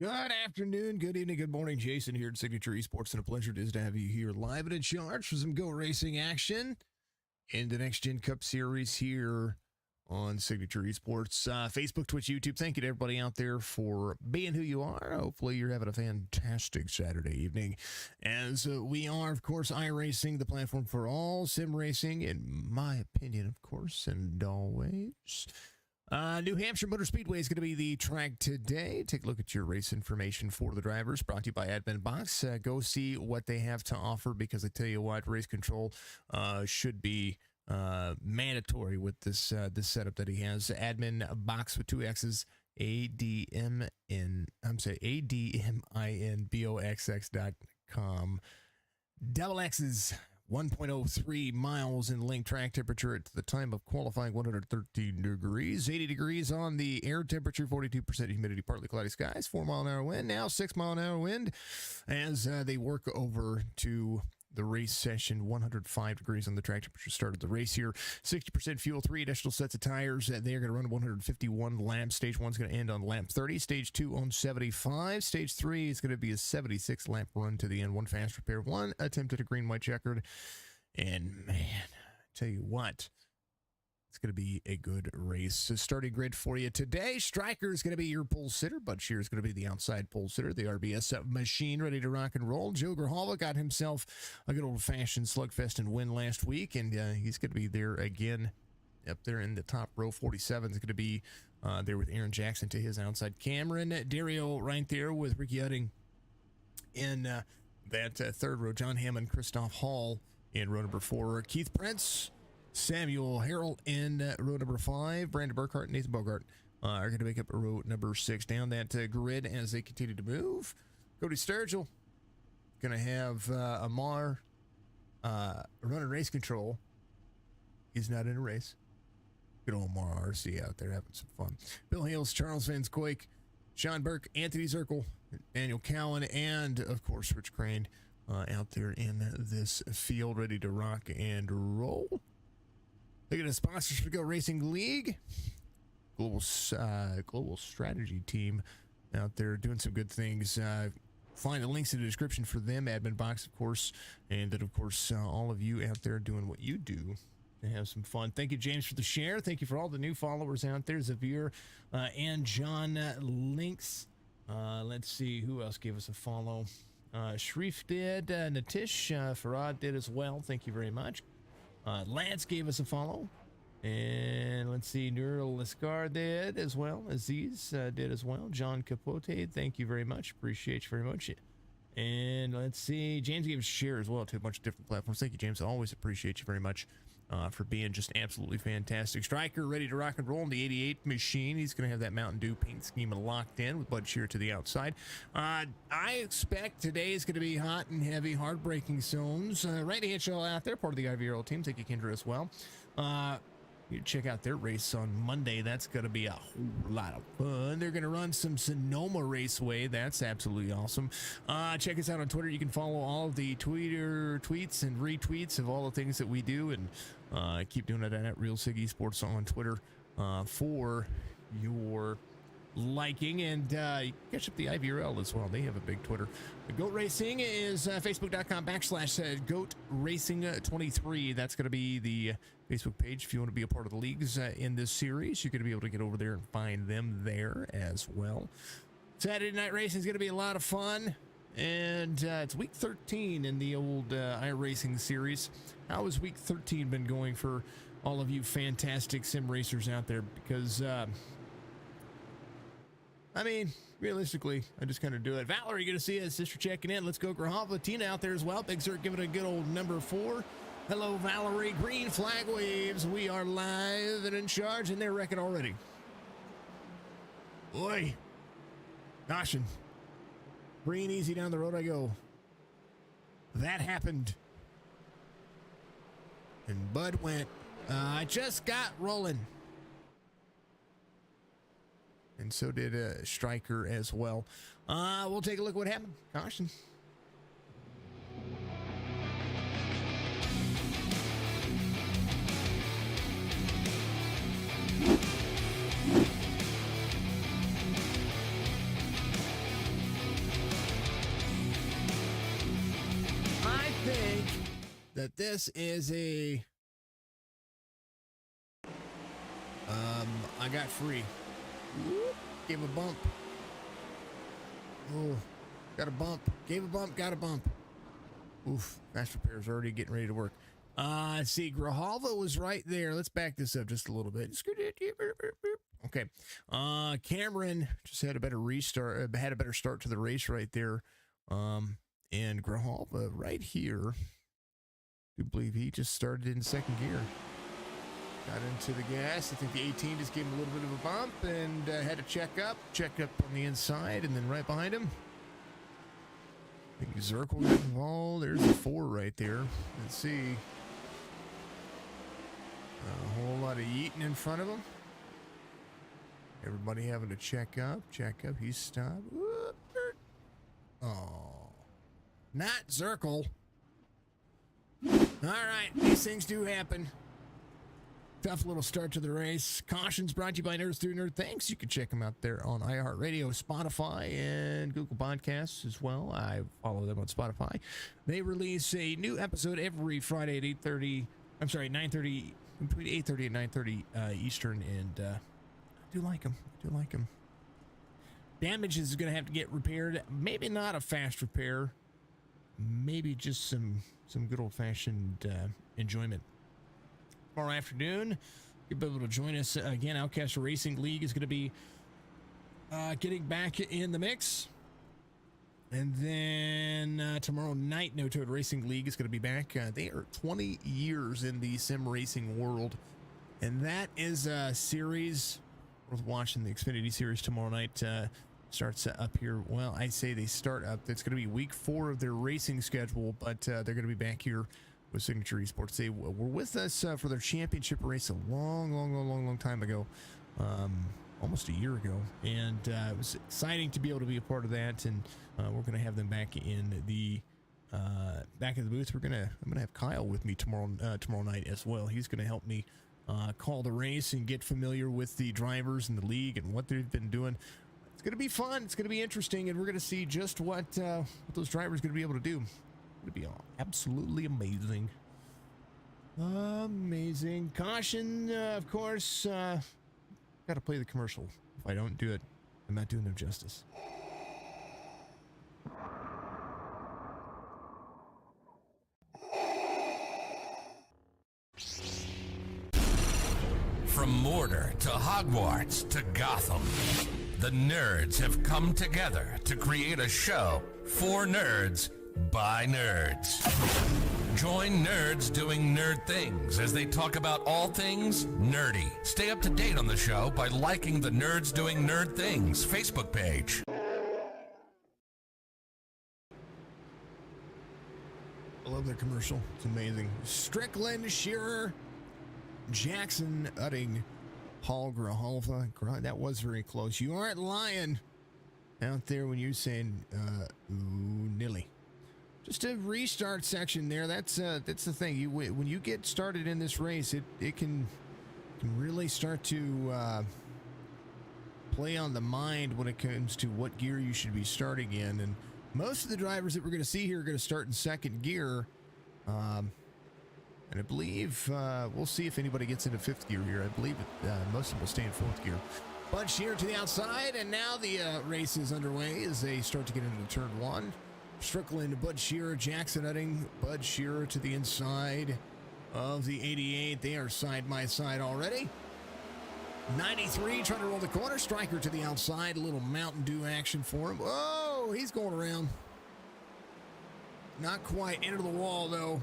Good afternoon, good evening, good morning. Jason here at Signature Esports, and a pleasure it is to have you here live and in charge for some Go Racing action in the Next Gen Cup Series here on Signature Esports. Facebook, Twitch, YouTube, thank you to everybody out there for being who you are. Hopefully you're having a fantastic Saturday evening. As we are, of course, iRacing, the platform for all sim racing, in my opinion, of course, and always. New Hampshire Motor Speedway is going to be the track today. Take a look at your race information for the drivers, brought to you by Admin Box. Go see what they have to offer, because I tell you what, race control should be mandatory with this setup that he has. Admin Box with two X's, ADMINBOXX.com. Double X's. 1.03 miles in length. Track temperature at the time of qualifying 113 degrees, 80 degrees on the air temperature, 42% humidity, partly cloudy skies, 4 mile an hour wind, now 6 mile an hour wind as they work over to the race session. 105 degrees on the track temperature started the race here. 60% fuel, 3 additional sets of tires. They are going to run 151 laps. Stage 1 is going to end on lap 30. Stage 2 on 75. Stage 3 is going to be a 76 lap run to the end. 1 fast repair, 1 attempt at a green white checkered. And man, I tell you what, it's going to be a good race. So starting grid for you today. Striker is going to be your pole sitter. Bud Shear is going to be the outside pole sitter. The RBS machine ready to rock and roll. Joe Grijalva got himself a good old-fashioned slugfest and win last week, and he's going to be there again up there in the top row. 47 is going to be there with Aaron Jackson to his outside. Cameron Dario right there with Ricky Utting in that third row. John Hammond, Christoph Hall in row number 4. Keith Prince, Samuel Harrell in row number 5. Brandon Burkhart and Nathan Bogart are going to make up row number 6. Down that grid as they continue to move. Cody Sturgill going to have Amar running race control. He's not in a race. Good old Amar RC out there having some fun. Bill Hales, Charles Van Squake, Sean Burke, Anthony Zirkle, Daniel Cowan, and of course Rich Crane out there in this field, ready to rock and roll. Look at the sponsors for Go Racing League. Global strategy team out there doing some good things. Find the links in the description for them. Admin Box, of course. And then, of course, all of you out there doing what you do to have some fun. Thank you, James, for the share. Thank you for all the new followers out there. Zavir and John Links. Let's see who else gave us a follow. Sharif did. Natish Farad did as well. Thank you very much. Lance gave us a follow. And let's see, Nurul Lascar did as well. Aziz did as well. John Capote, thank you very much. Appreciate you very much. And let's see, James gave us a share as well to a bunch of different platforms. Thank you, James. I always appreciate you very much for being just absolutely fantastic. Striker ready to rock and roll in the 88 machine. He's going to have that Mountain Dew paint scheme locked in with Bud Shear to the outside. I expect today is going to be hot and heavy, hard-breaking zones. Randy Hitchell out there, part of the IVRL team. Thank you, Kendra, as well. You check out their race on Monday. That's going to be a whole lot of fun. They're going to run some Sonoma Raceway. That's absolutely awesome. Check us out on Twitter. You can follow all of the Twitter tweets and retweets of all the things that we do, and keep doing it at Real Sig Esports on Twitter for your liking, and catch up the IVRL as well. They have a big Twitter. The Goat Racing is facebook.com/Goat Racing 23. That's going to be the Facebook page if you want to be a part of the leagues in this series. You're going to be able to get over there and find them there as well. Saturday night racing is going to be a lot of fun, and it's week 13 in the old iRacing series. How has week 13 been going for all of you fantastic sim racers out there? Because I mean, realistically, I just kind of do it. Valerie, good to see you. Sister checking in. Let's go, Grijalva. Tina out there as well. Big Sir giving it a good old number 4. Hello, Valerie. Green flag waves. We are live and in charge, and they're wrecking already. Boy. Caution. Green, easy down the road I go. That happened. And Bud went, I just got rolling. And so did Striker as well. We'll take a look at what happened. Caution. that this is a I got free. Whoop, gave a bump. Oh, got a bump. Gave a bump, got a bump. Oof, fast repair's already getting ready to work. Let's see, Grijalva was right there. Let's back this up just a little bit. Okay. Cameron just had a better restart, had a better start to the race right there. And Grijalva right here, I do believe he just started in second gear. Got into the gas. I think the 18 just gave him a little bit of a bump and had to check up on the inside, and then right behind him, I think Zirkle got involved. There's a 4 right there. Let's see. A whole lot of yeeting in front of him. Everybody having to check up. He's stopped. Oh, not Zirkle. All right, these things do happen. Tough little start to the race. Cautions brought to you by Nerds Through Nerd Things. You can check them out there on iHeartRadio, Spotify, and Google Podcasts as well. I follow them on Spotify. They release a new episode every Friday at 8:30. I'm sorry, 9:30, between 8:30 and 9:30 Eastern, and I do like them. Damage is going to have to get repaired. Maybe not a fast repair. Maybe just some good old-fashioned enjoyment. Tomorrow afternoon, you'll be able to join us again. Outcast Racing League is going to be getting back in the mix. And then tomorrow night, No Toad Racing League is going to be back. They are 20 years in the sim racing world. And that is a series worth watching. The Xfinity Series tomorrow night starts up here. Well, I say they start up. It's going to be week 4 of their racing schedule, but they're going to be back here with Signature Esports. They were with us for their championship race a long time ago, almost a year ago, and it was exciting to be able to be a part of that. And we're going to have them back in the booth. I'm gonna have Kyle with me tomorrow night as well. He's going to help me call the race and get familiar with the drivers and the league and what they've been doing. It's going to be fun. It's going to be interesting, and we're going to see just what those drivers are going to be able to do. It'll be absolutely amazing. Amazing. Caution, of course. Got to play the commercial. If I don't do it, I'm not doing them justice. From Mordor to Hogwarts to Gotham, the nerds have come together to create a show for nerds by nerds. Join nerds doing nerd things as they talk about all things nerdy. Stay up to date on the show by liking the Nerds Doing Nerd Things Facebook page. I love their commercial. It's amazing. Strickland, Shearer, Jackson, Utting, Hall, Grijalva. That was very close. You aren't lying out there when you're saying nilly. Just a restart section there. That's the thing. When you get started in this race, it can really start to play on the mind when it comes to what gear you should be starting in. And most of the drivers that we're going to see here are going to start in second gear. And I believe we'll see if anybody gets into fifth gear here. I believe most of them will stay in fourth gear. Bud Shearer to the outside, and now the race is underway as they start to get into turn 1. Strickland, Bud Shearer, Jackson Utting, Bud Shearer to the inside of the 88. They are side by side already. 93 trying to roll the corner. Striker to the outside. A little Mountain Dew action for him. Oh, he's going around. Not quite into the wall, though.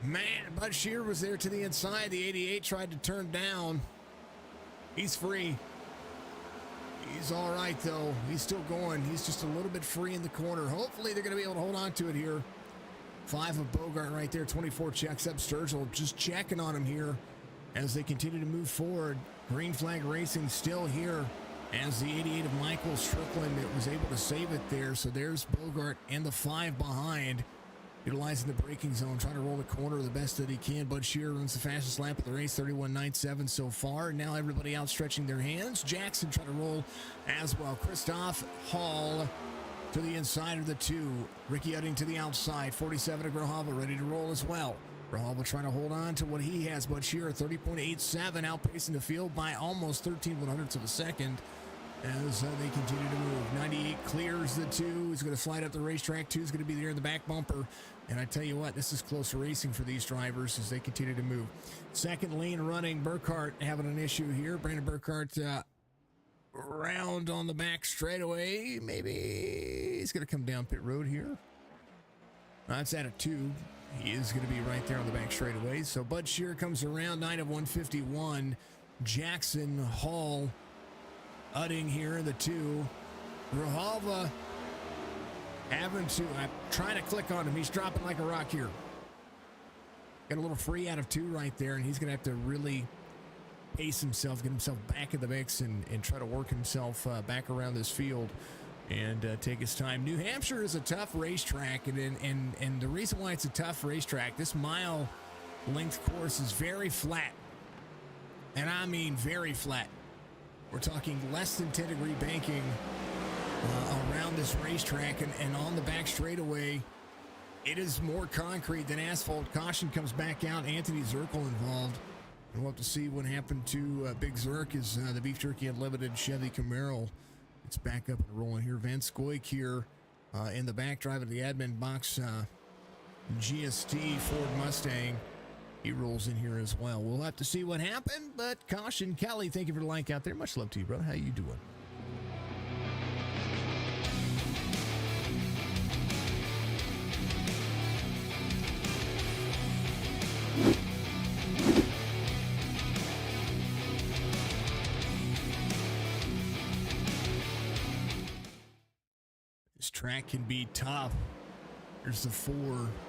Man, Bud Shearer was there to the inside. The 88 tried to turn down. He's free. He's all right, though. He's still going. He's just a little bit free in the corner. Hopefully, they're going to be able to hold on to it here. 5 of Bogart right there. 24 checks up. Sturgill just checking on him here as they continue to move forward. Green Flag Racing still here as the 88 of Michael Strickland was able to save it there. So there's Bogart and the 5 behind, utilizing the braking zone, trying to roll the corner the best that he can. Bud Shearer runs the fastest lap of the race, 31.97 so far. Now everybody outstretching their hands. Jackson trying to roll as well. Christoph Hall to the inside of the 2. Ricky Udding to the outside. 47 to Grajava, ready to roll as well. Grajava trying to hold on to what he has. Bud Shearer, 30.87, outpacing the field by almost 13/100ths of a second as they continue to move. 98 clears the 2. He's going to slide up the racetrack. 2 is going to be there in the back bumper. And I tell you what, this is close racing for these drivers as they continue to move. Second lane running. Burkhart having an issue here. Brandon Burkhart round on the back straightaway. Maybe he's going to come down pit road here. That's at a 2. He is going to be right there on the back straightaway. So Bud Shearer comes around, 9 of 151. Jackson, Hall, Udding here in the 2. Grajava having to, I'm trying to click on him. He's dropping like a rock here. Got a little free out of 2 right there, and he's going to have to really pace himself, get himself back in the mix, and try to work himself back around this field and take his time. New Hampshire is a tough racetrack, and the reason why it's a tough racetrack, this mile length course is very flat, and I mean very flat. We're talking less than 10-degree banking around this racetrack, and on the back straightaway, it is more concrete than asphalt. Caution comes back out. Anthony Zirkle involved. And we'll have to see what happened to Big Zirk as the Beef Jerky Unlimited Chevy Camaro. It's back up and rolling here. Van Scoik here in the back driving the admin box. GST Ford Mustang. He rolls in here as well. We'll have to see what happened, but caution. Kelly, thank you for the like out there. Much love to you, brother. How you doing? This track can be tough. There's the 4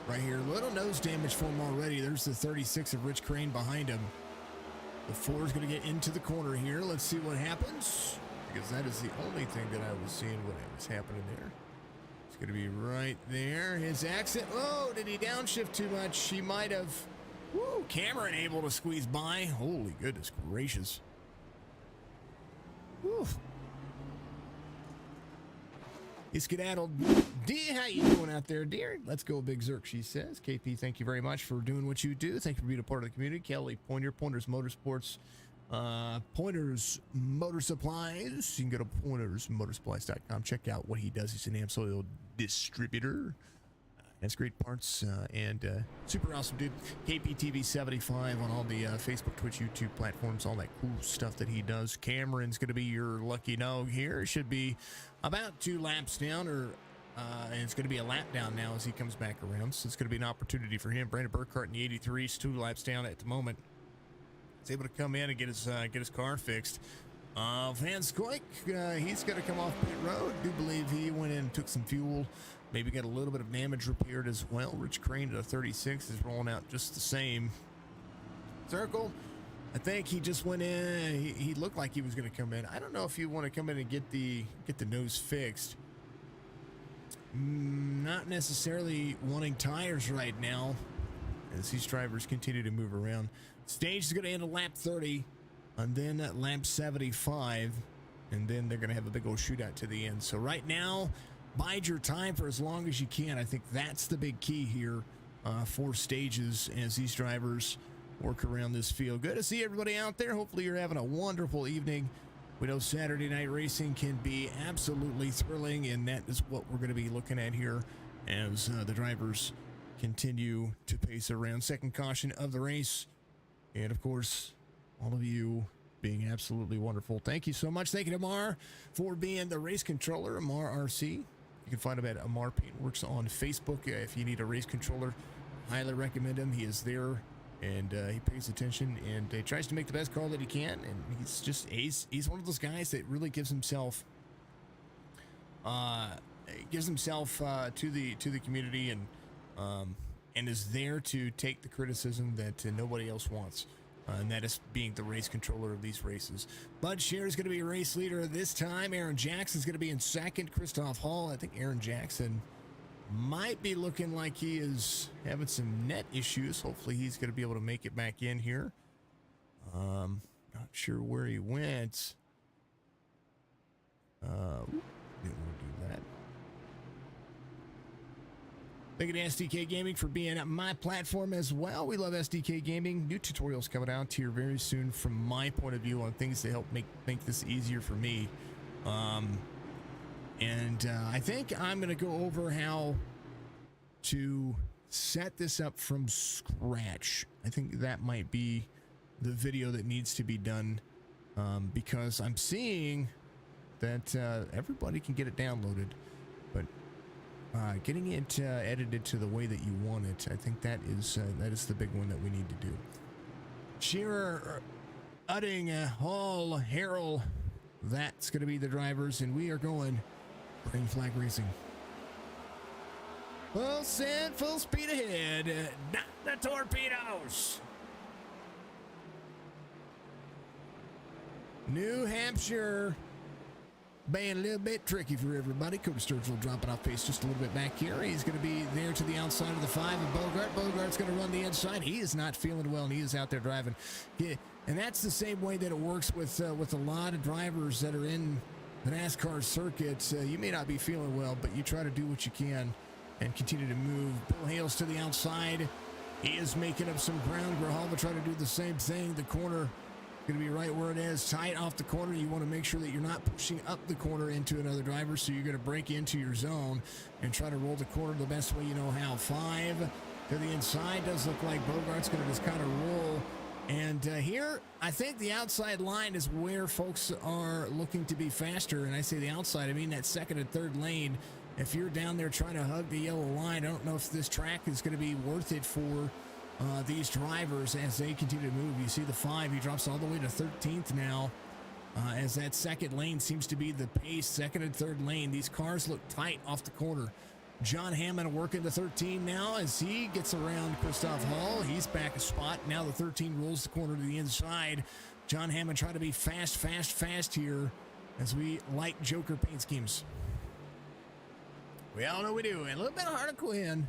right here. Little nose damage for him already. There's the 36 of Rich Crane behind him. The 4 is going to get into the corner here. Let's see what happens, because that is the only thing that I was seeing when it was happening there. It's going to be right there. His exit. Oh, did he downshift too much? He might have. Woo, Cameron able to squeeze by. Holy goodness gracious. Woo. He skedaddled. D, how you doing out there, dear? Let's go, Big Zirk, she says. KP, thank you very much for doing what you do. Thank you for being a part of the community. Kelly, Pointers Motorsports, Pointers Motor Supplies. You can go to pointersmotorsupplies.com. Check out what he does. He's an AMSOIL distributor. Has great parts and super awesome dude. KPTV75 on all the Facebook, Twitch, YouTube platforms, all that cool stuff that he does. Cameron's going to be your lucky dog here. Should be about 2 laps down, and it's going to be a lap down now as he comes back around. So it's going to be an opportunity for him. Brandon Burkhart in the 83 is 2 laps down at the moment. He's able to come in and get his car fixed. Van Scoik, he's going to come off pit road. Do believe he went in and took some fuel. Maybe got a little bit of damage repaired as well. Rich Crane at a 36 is rolling out just the same. Circle, I think he just went in. He looked like he was going to come in. I don't know if you want to come in and get the nose fixed. Not necessarily wanting tires right now as these drivers continue to move around. Stage is going to end at lap 30, and then at lap 75, and then they're going to have a big old shootout to the end. So right now, bide your time for as long as you can. I think that's the big key here for stages as these drivers work around this field. Good to see everybody out there. Hopefully you're having a wonderful evening. We know Saturday night racing can be absolutely thrilling, and that is what we're going to be looking at here as the drivers continue to pace around. Second caution of the race. And, of course, all of you being absolutely wonderful. Thank you so much. Thank you to Amar for being the race controller, Amar RC. You can find him at Amar Paintworks on Facebook. If you need a race controller, highly recommend him. He is there, and he pays attention, and he tries to make the best call that he can. And he's one of those guys that really gives himself to the community, and is there to take the criticism that nobody else wants. And that is being the race controller of these races. Bud Shearer is going to be a race leader this time. Aaron Jackson is going to be in second. Christoph Hall, I think Aaron Jackson might be looking like he is having some net issues. Hopefully he's going to be able to make it back in here. Not sure where he went. Didn't want to do that. Thank you to SDK Gaming for being at my platform as well. We love SDK Gaming. New tutorials coming out here very soon from my point of view on things to help make this easier for me. I think I'm going to go over how to set this up from scratch. I think that might be the video that needs to be done, because I'm seeing that everybody can get it downloaded, but getting it edited to the way that you want it, I think that is the big one that we need to do. Shearer, Udding, Hall, Harrell, that's going to be the drivers, and we are going green flag racing. Full send, full speed ahead. Not the torpedoes. New Hampshire. Being a little bit tricky for everybody. Cody Sturgill dropping off pace just a little bit back here. He's going to be there to the outside of the 5 of Bogart. Bogart's going to run the inside. He is not feeling well, and he is out there driving. Yeah, and that's the same way that it works with a lot of drivers that are in the NASCAR circuits. You may not be feeling well, but you try to do what you can and continue to move. Bill Hales to the outside. He is making up some ground. Grijalva trying to do the same thing. The corner going to be right where it is, tight off the corner. You want to make sure that you're not pushing up the corner into another driver, so you're going to break into your zone and try to roll the corner the best way you know how. 5 to the inside. Does look like Bogart's going to just kind of roll. And here, I think the outside line is where folks are looking to be faster. And I say the outside, I mean that second and third lane. If you're down there trying to hug the yellow line, I don't know if this track is going to be worth it for these drivers as they continue to move. You see the 5, he drops all the way to 13th now, as that second lane seems to be the pace. Second and third lane, these cars look tight off the corner. John Hammond working the 13 now as he gets around Christoph Hall. He's back a spot. Now the 13 rolls the corner to the inside. John Hammond trying to be fast here as we like Joker paint schemes. We all know we do. And a little bit of Harlequin.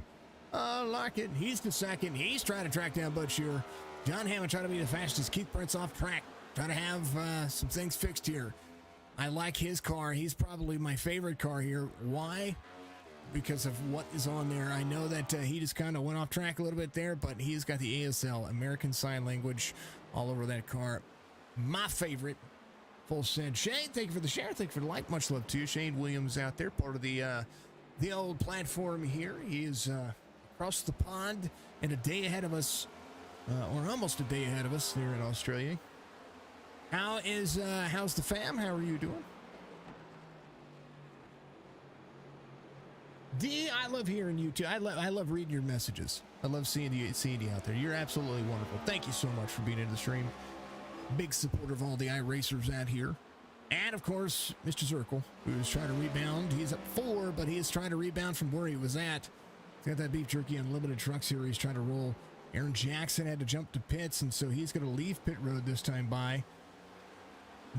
Larkin, he's the second. He's trying to track down Bud Shearer. John Hammond trying to be the fastest. Keith Brent's off track. Trying to have some things fixed here. I like his car. He's probably my favorite car here. Why? Because of what is on there. I know that he just kind of went off track a little bit there, but he's got the ASL, American Sign Language, all over that car. My favorite. Full send. Shane, thank you for the share. Thank you for the like. Much love to you. Shane Williams out there, part of the old platform here. He is across the pond and a day ahead of us, or almost a day ahead of us there in Australia. How's the fam? How are you doing? D, I love hearing you too. I love reading your messages. I love seeing you out there. You're absolutely wonderful. Thank you so much for being in the stream. Big supporter of all the iRacers out here. And of course, Mr. Zirkle, who's trying to rebound. He's up 4, but he is trying to rebound from where he was at. He's got that Beef Jerky Unlimited truck series trying to roll. Aaron Jackson had to jump to pits, and so he's going to leave pit road this time by.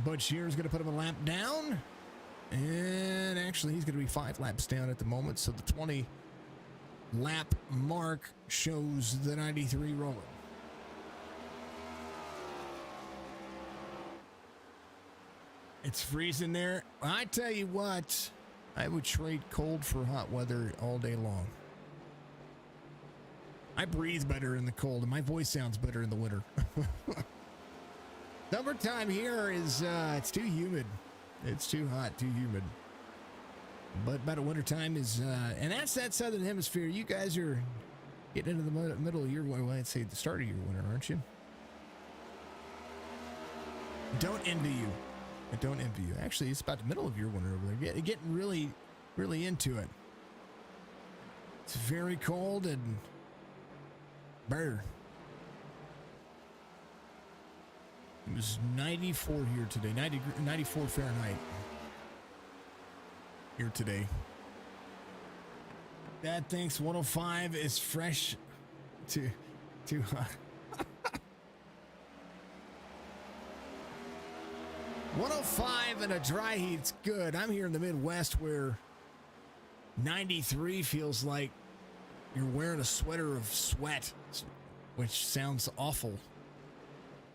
Bud Shearer's going to put him a lap down. And actually, he's going to be 5 laps down at the moment, so the 20 lap mark shows the 93 rolling. It's freezing there. I tell you what, I would trade cold for hot weather all day long. I breathe better in the cold, and my voice sounds better in the winter. Summertime here is, it's too humid. It's too hot, too humid. But by the wintertime is, and that's that southern hemisphere. You guys are getting into the middle of your, well, I'd say the start of your winter, aren't you? Don't envy you. I don't envy you. Actually, it's about the middle of your winter over there. Getting really, really into it. It's very cold and bare. It was 94 here today. 94 Fahrenheit here today. Dad thinks 105 is fresh too hot. 105 and a dry heat's good. I'm here in the Midwest where 93 feels like you're wearing a sweater of sweat, which sounds awful.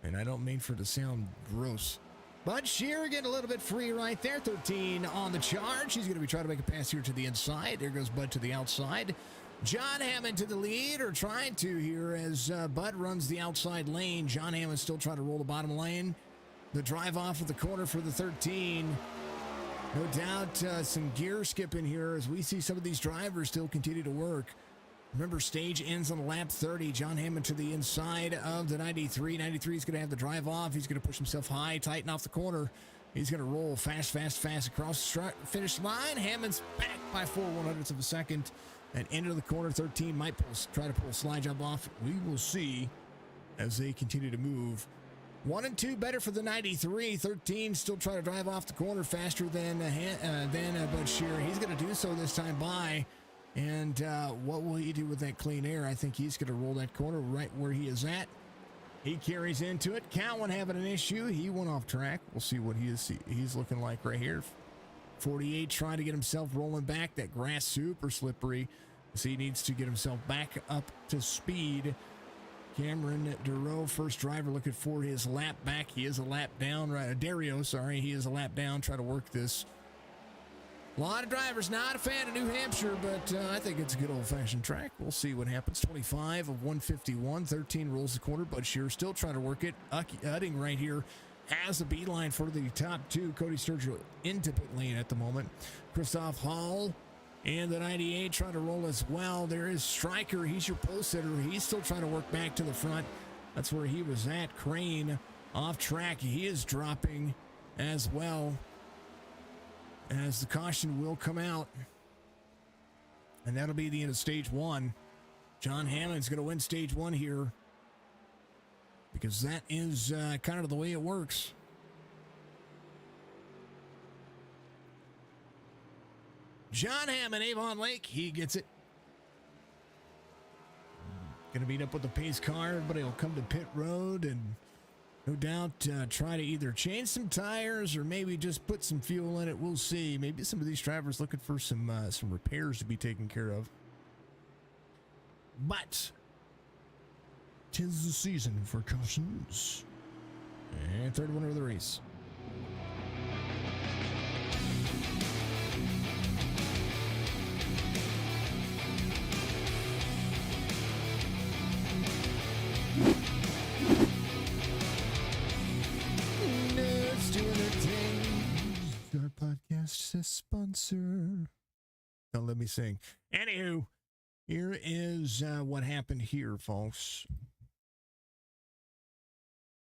And I don't mean for it to sound gross. Bud Shearer getting a little bit free right there. 13 on the charge. He's going to be trying to make a pass here to the inside. There goes Bud to the outside. John Hammond to the lead, or trying to here, as Bud runs the outside lane. John Hammond still trying to roll the bottom lane. The drive off of the corner for the 13. No doubt some gear skipping here as we see some of these drivers still continue to work. Remember, stage ends on lap 30. John Hammond to the inside of the 93. 93 is going to have the drive off. He's going to push himself high, tighten off the corner. He's going to roll fast across the finish line. Hammond's back by 4/100ths of a second and into the corner. 13 might try to pull a slide job off. We will see as they continue to move. 1 and 2 better for the 93. 13 still trying to drive off the corner faster than Bud Shear. He's going to do so this time by. And what will he do with that clean air? I think he's going to roll that corner right where he is at. He carries into it. Cowan having an issue. He went off track. We'll see what he's looking like right here. 48 trying to get himself rolling back. That grass super slippery. So he needs to get himself back up to speed. Cameron Duro, first driver, looking for his lap back. He is a lap down. Right, Dario, sorry. He is a lap down. Try to work this. A lot of drivers not a fan of New Hampshire, but I think it's a good old-fashioned track. We'll see what happens. 25 of 151. 13 rolls the corner. Bud Shear still trying to work it. Utting right here has a beeline for the top two. Cody Sturgill into pit lane at the moment. Christoph Hall and the 98 trying to roll as well. There is Stryker. He's your pole sitter. He's still trying to work back to the front. That's where he was at. Crane off track. He is dropping as well, as the caution will come out. And that'll be the end of stage one. John Hammond's going to win stage one here, because that is kind of the way it works. John Hammond, Avon Lake, he gets it. Going to meet up with the pace car. Everybody will come to pit road and no doubt try to either change some tires or maybe just put some fuel in it. We'll see. Maybe some of these drivers looking for some repairs to be taken care of. But 'tis the season for cautions. And third winner of the race. Our podcast is sponsor. Don't let me sing. Anywho, here is what happened here, folks.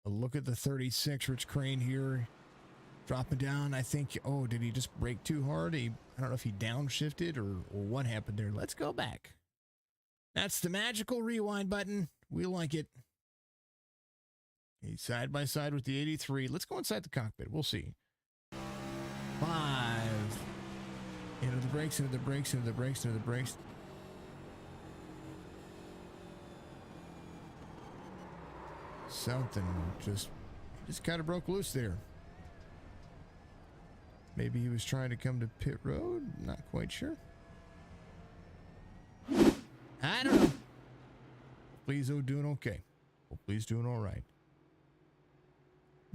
A look at the 36, Rich Crane here. Dropping down, I think. Oh, did he just brake too hard? I don't know if he downshifted or what happened there. Let's go back. That's the magical rewind button. We like it. He's side by side with the 83. Let's go inside the cockpit. We'll see. 5. Into the brakes, into the brakes, into the brakes, into the brakes. Something just kind of broke loose there. Maybe he was trying to come to pit road. Not quite sure. I don't know. Please, doing okay. Well, please doing all right.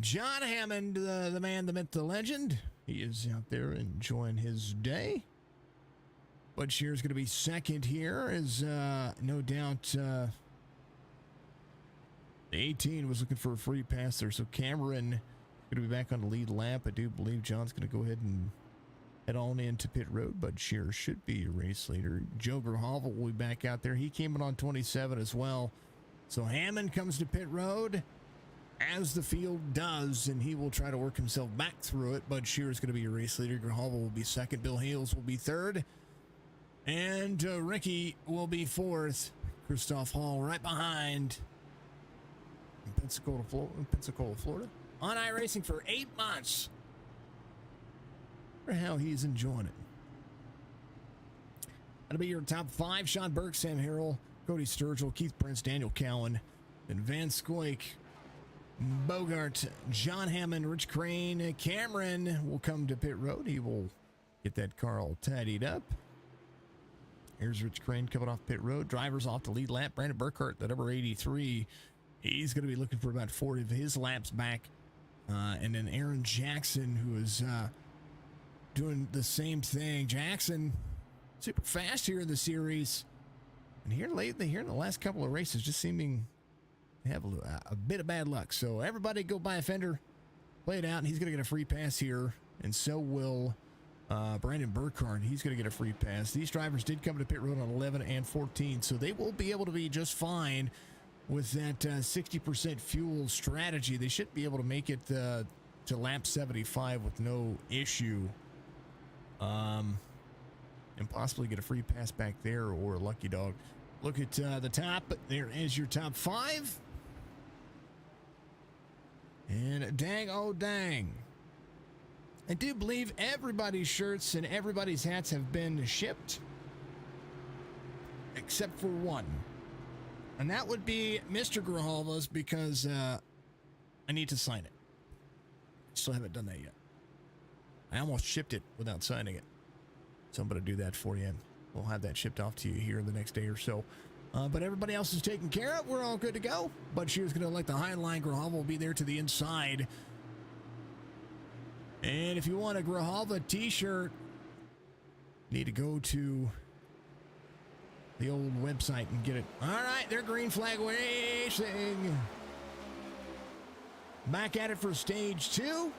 John Hammond, the man, the myth, the legend. He is out there enjoying his day. Bud Shear's going to be second here, as no doubt the 18 was looking for a free pass there. So Cameron going to be back on the lead lap. I do believe John's going to go ahead and head on into pit road. Bud Shear should be a race leader. Joe Grahovel will be back out there. He came in on 27 as well. So Hammond comes to pit road, as the field does, and he will try to work himself back through it. Bud Shear is going to be a race leader. Grahovel will be second. Bill Hales will be third. And Ricky will be fourth. Christoph Hall right behind in Pensacola, Florida. On iRacing for 8 months. For how he's enjoying it. That'll be your top 5. Sean Burke, Sam Harrell, Cody Sturgill, Keith Prince, Daniel Cowan, and Van Scoik, Bogart, John Hammond, Rich Crane. Cameron will come to pit road. He will get that car all tidied up. Here's Rich Crane coming off pit road. Drivers off the lead lap. Brandon Burkhart, the number 83. He's going to be looking for about 40 of his laps back. And then Aaron Jackson, who is doing the same thing. Jackson, super fast here in the series. And here lately, here in the last couple of races, just seeming to have a bit of bad luck. So everybody go buy a fender, play it out, and he's going to get a free pass here. And so will Brandon Burkhardt. He's going to get a free pass. These drivers did come to pit road on 11 and 14, so they will be able to be just fine with that 60% fuel strategy. They should be able to make it to lap 75 with no issue. And possibly get a free pass back there or a lucky dog. Look at the top. There is your top 5. And dang, oh dang. I do believe everybody's shirts and everybody's hats have been shipped. Except for one. And that would be Mr. Grijalva's, because I need to sign it. Still haven't done that yet. I almost shipped it without signing it. So I'm going to do that for you. We'll have that shipped off to you here in the next day or so. But everybody else is taken care of. We're all good to go. But she was going to elect the high line. Grijalva will be there to the inside. And if you want a Grijalva t-shirt, need to go to the old website and get it. All right, they're green flag racing. Back at it for stage 2.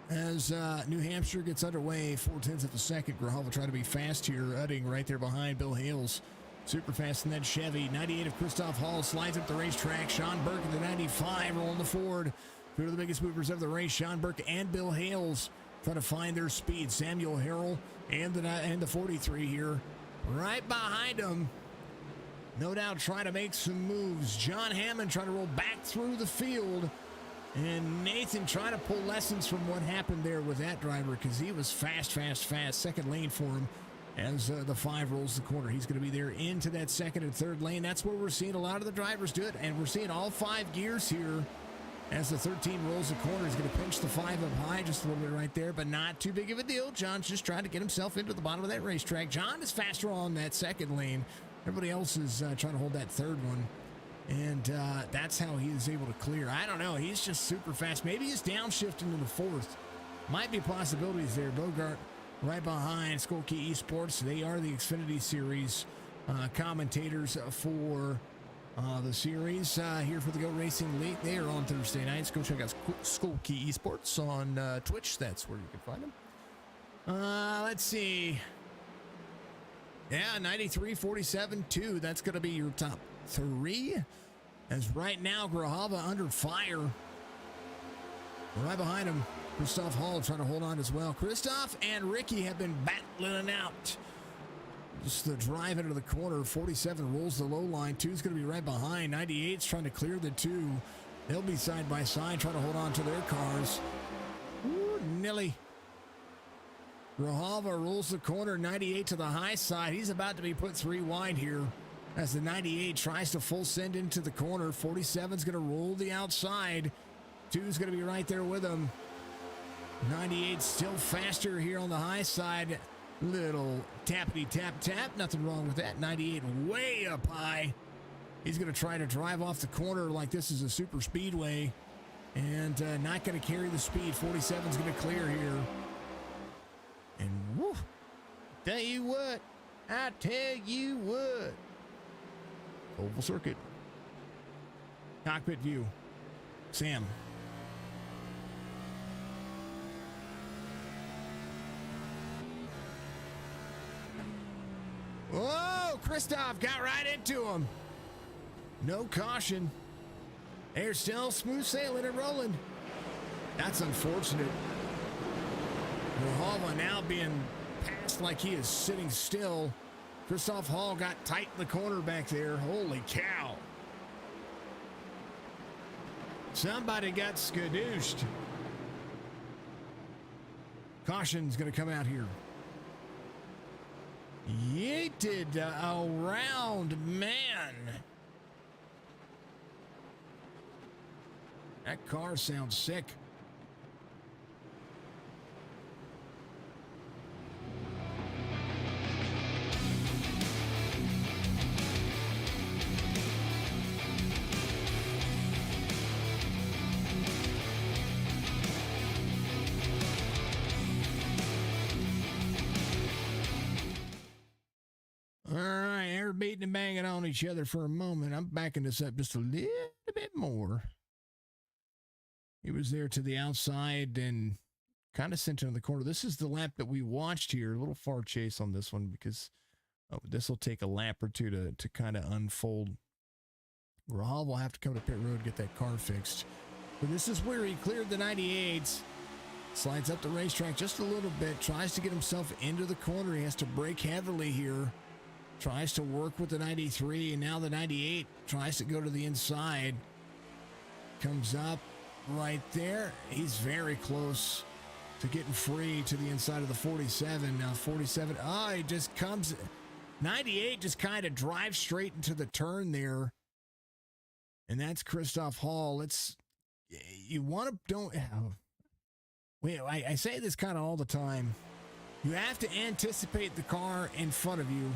As New Hampshire gets underway, 4/10 of a second. Grijalva trying to be fast here. Udding right there behind Bill Hales. Super fast in that Chevy. 98 of Christoph Hall slides up the racetrack. Sean Burke at the 95 rolling the Ford. Two of the biggest movers of the race, Sean Burke and Bill Hales, trying to find their speed. Samuel Harrell and the 43 here, right behind them. No doubt trying to make some moves. John Hammond trying to roll back through the field. And Nathan trying to pull lessons from what happened there with that driver, because he was fast. Second lane for him as the 5 rolls the corner. He's going to be there into that second and third lane. That's where we're seeing a lot of the drivers do it. And we're seeing all 5 gears here. As the 13 rolls the corner, he's going to pinch the 5 up high just a little bit right there, but not too big of a deal. John's just trying to get himself into the bottom of that racetrack. John is faster on that second lane. Everybody else is trying to hold that third one. And that's how he is able to clear. I don't know. He's just super fast. Maybe he's downshifting to the 4th. Might be possibilities there. Bogart right behind Skokie eSports. They are the Xfinity Series commentators for the series here for the Go Racing League. They are on Thursday nights. Go check out Skokie eSports on Twitch. That's where you can find them. Let's see. Yeah, 93, 47, 2. That's going to be your top 3. As right now, Grijalva under fire. Right behind him, Christoph Hall trying to hold on as well. Christoph and Ricky have been battling out. Just the drive into the corner. 47 rolls the low line. 2's going to be right behind. 98's trying to clear the 2. They'll be side by side trying to hold on to their cars. Ooh, Nilly. Grijalva rolls the corner. 98 to the high side. He's about to be put 3 wide here as the 98 tries to full send into the corner. 47's going to roll the outside. 2's going to be right there with him. 98 still faster here on the high side. Little tappity tap tap. Nothing wrong with that. 98 way up high. He's going to try to drive off the corner like this is a super speedway. And not going to carry the speed. 47's going to clear here. And woo, tell you what. I tell you what. Oval circuit. Cockpit view. Sam. Whoa, Christoph got right into him. No caution. They're still smooth sailing and rolling. That's unfortunate. Grijalva now being passed like he is sitting still. Christoph Hall got tight in the corner back there. Holy cow. Somebody got skadooshed. Caution's going to come out here. Yeeted around, man. That car sounds sick. All were beating and banging on each other for a moment. I'm backing this up just a little bit more. He was there to the outside and kind of sent into the corner. This is the lap that we watched here. A little far chase on this one because this will take a lap or two to kind of unfold. Rahal will have to come to pit road, get that car fixed. But this is where he cleared the 98s. Slides up the racetrack just a little bit. Tries to get himself into the corner. He has to brake heavily here. Tries to work with the 93. And now the 98 tries to go to the inside. Comes up right there. He's very close to getting free to the inside of the 47. Now 47. He just comes. 98 just kind of drives straight into the turn there. And that's Christoph Hall. You want to don't. I say this kind of all the time. You have to anticipate the car in front of you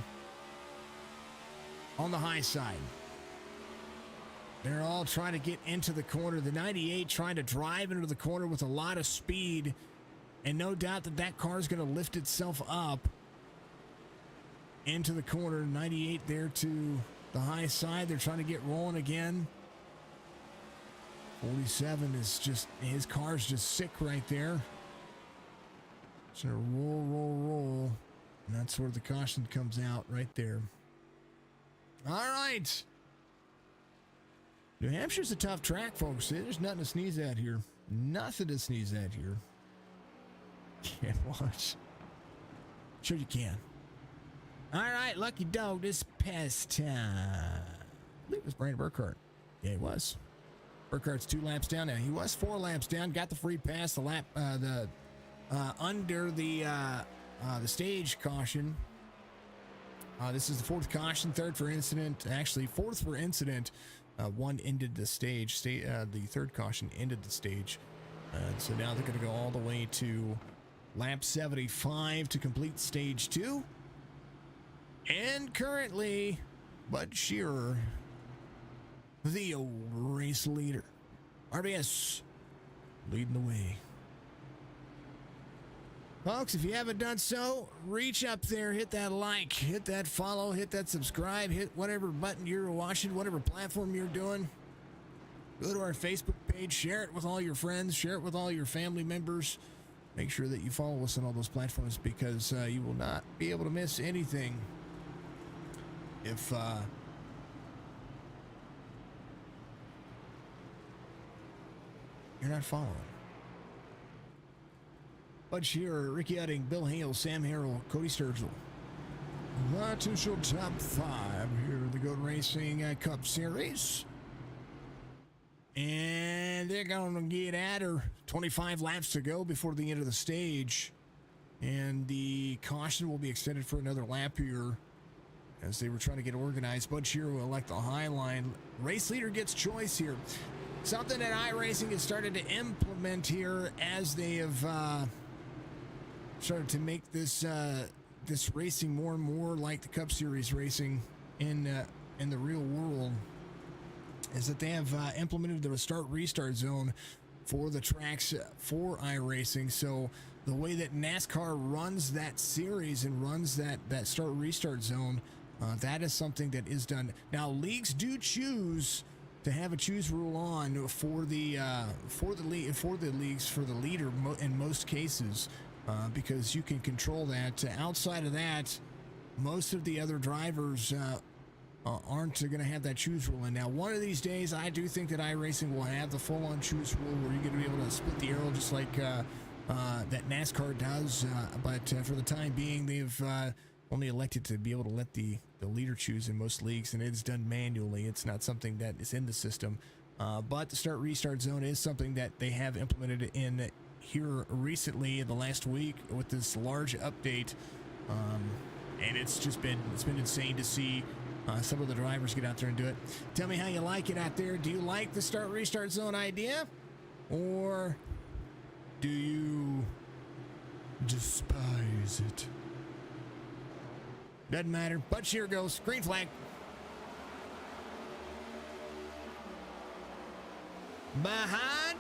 on the high side. They're all trying to get into the corner. The 98 trying to drive into the corner with a lot of speed. And no doubt that car is going to lift itself up into the corner. 98 there to the high side. They're trying to get rolling again. 47 is just, his car's just sick right there. It's gonna roll. And that's where the caution comes out right there. All right. New Hampshire's a tough track, folks. There's nothing to sneeze at here. Nothing to sneeze at here. Can't watch. Sure you can. All right, lucky dog, this past time. I believe it was Brandon Burkhart. Yeah, he was. Burkhart's 2 laps down now. He was 4 laps down. Got the free pass. The lap, under the stage caution. This is the 4th caution, 3rd for incident. Actually, 4th for incident. 1 ended the stage. The 3rd caution ended the stage. So now they're going to go all the way to lap 75 to complete stage 2. And currently, Bud Shearer, the old race leader, RBS, leading the way. Folks, if you haven't done so, reach up there, hit that like, hit that follow, hit that subscribe, hit whatever button you're watching, whatever platform you're doing. Go to our Facebook page, share it with all your friends, share it with all your family members. Make sure that you follow us on all those platforms because you will not be able to miss anything if you're not following. Bud Shearer, Ricky Udding, Bill Hale, Sam Harrell, Cody Sturgill. The official top 5 here at the G.O.A.T Racing Cup Series. And they're going to get at her. 25 laps to go before the end of the stage. And the caution will be extended for another lap here as they were trying to get organized. Bud Shearer will elect the high line. Race leader gets choice here. Something that iRacing has started to implement here as they have started to make this this racing more and more like the Cup Series racing in the real world, is that they have implemented the start-restart zone for the tracks for iRacing. So the way that NASCAR runs that series and runs that start-restart zone, that is something that is done. Now, leagues do choose to have a choose rule on for the leagues for the leader in most cases, because you can control that. Outside of that, most of the other drivers aren't going to have that choose rule. And now, one of these days, I do think that iRacing will have the full-on choose rule where you're going to be able to split the arrow just like that NASCAR does. But for the time being, they've only elected to be able to let the leader choose in most leagues, and it's done manually. It's not something that is in the system. But the start-restart zone is something that they have implemented in here recently in the last week with this large update. And it's been insane to see some of the drivers get out there and do it. Tell me how you like it out there. Do you like the start-restart zone idea? Or do you despise it? Doesn't matter. But here goes. Green flag. Behind,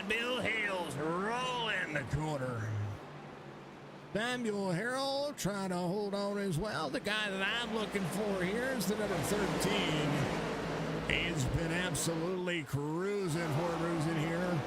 Bill Hale's rolling the corner. Samuel Harrell trying to hold on as well. The guy that I'm looking for here is the number 13. He's been absolutely cruising here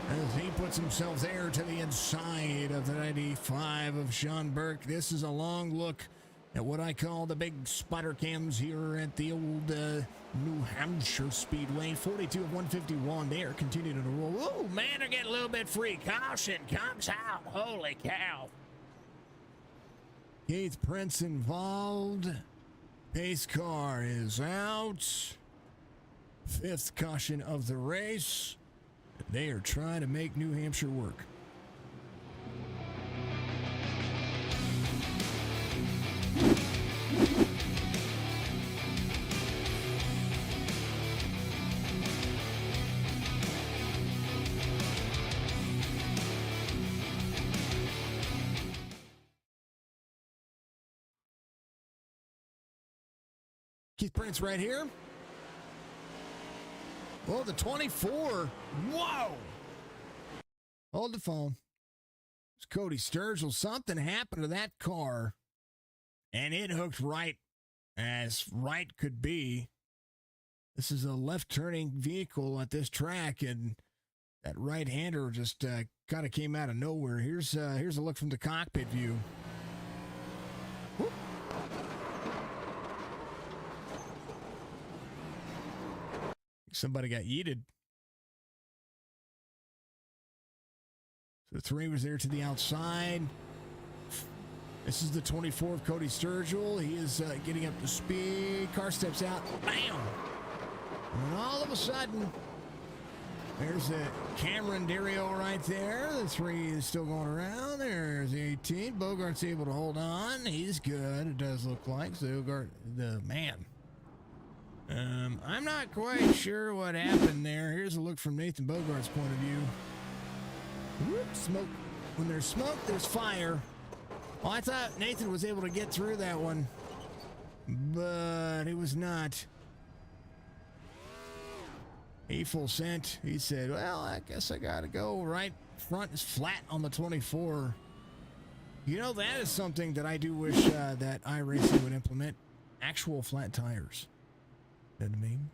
as he puts himself there to the inside of the 95 of Sean Burke. This is a long look at what I call the big spotter cams here at the old New Hampshire Speedway. 42 of 151. They are continuing to roll. Oh, man, they're getting a little bit free. Caution comes out. Holy cow. Keith Prince involved. Pace car is out. Fifth caution of the race. They are trying to make New Hampshire work. Keith Prince right here. Oh, the 24. Whoa. Hold the phone. It's Cody Sturgill. Something happened to that car, and it hooked right as right could be. This is a left-turning vehicle at this track, and that right-hander just kind of came out of nowhere. Here's a look from the cockpit view. Whoop. Somebody got yeeted. So the 3 was there to the outside. This is the 24 of Cody Sturgill. He is getting up to speed. Car steps out. Bam! And all of a sudden, there's a Cameron Dario right there. The 3 is still going around. There's 18. Bogart's able to hold on. He's good, it does look like. So Bogart, the man. I'm not quite sure what happened there. Here's a look from Nathan Bogart's point of view. Whoop, smoke. When there's smoke, there's fire. Well, I thought Nathan was able to get through that one, but he was not. He full sent. He said, well, I guess I gotta go. Right front is flat on the 24. You know, that is something that I do wish that iRacing would implement. Actual flat tires. You know what I mean?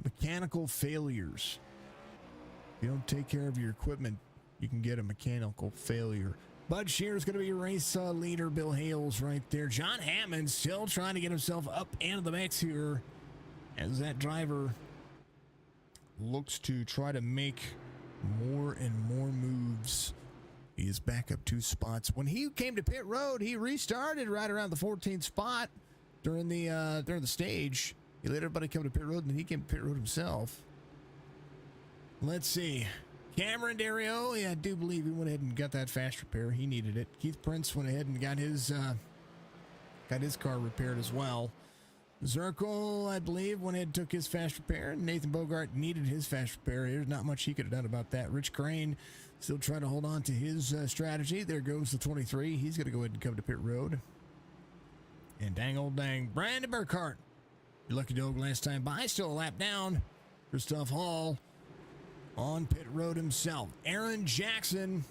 Mechanical failures. If you don't take care of your equipment, you can get a mechanical failure. Bud Shear's going to be your race leader. Bill Hales right there. John Hammond still trying to get himself up into the mix here as that driver looks to try to make more and more moves. He is back up 2 spots. When he came to pit road, he restarted right around the 14th spot during the stage. He let everybody come to pit road, and then he came to pit road himself. Let's see. Cameron Dario, yeah, I do believe he went ahead and got that fast repair. He needed it. Keith Prince went ahead and got his car repaired as well. Zirkle, I believe, went ahead and took his fast repair. Nathan Bogart needed his fast repair. There's not much he could have done about that. Rich Crane still trying to hold on to his strategy. There goes the 23. He's going to go ahead and come to pit road. And dang old dang, Brandon Burkhart, your lucky dog last time by, still a lap down. Christoph Hall on pit road himself. Aaron Jackson,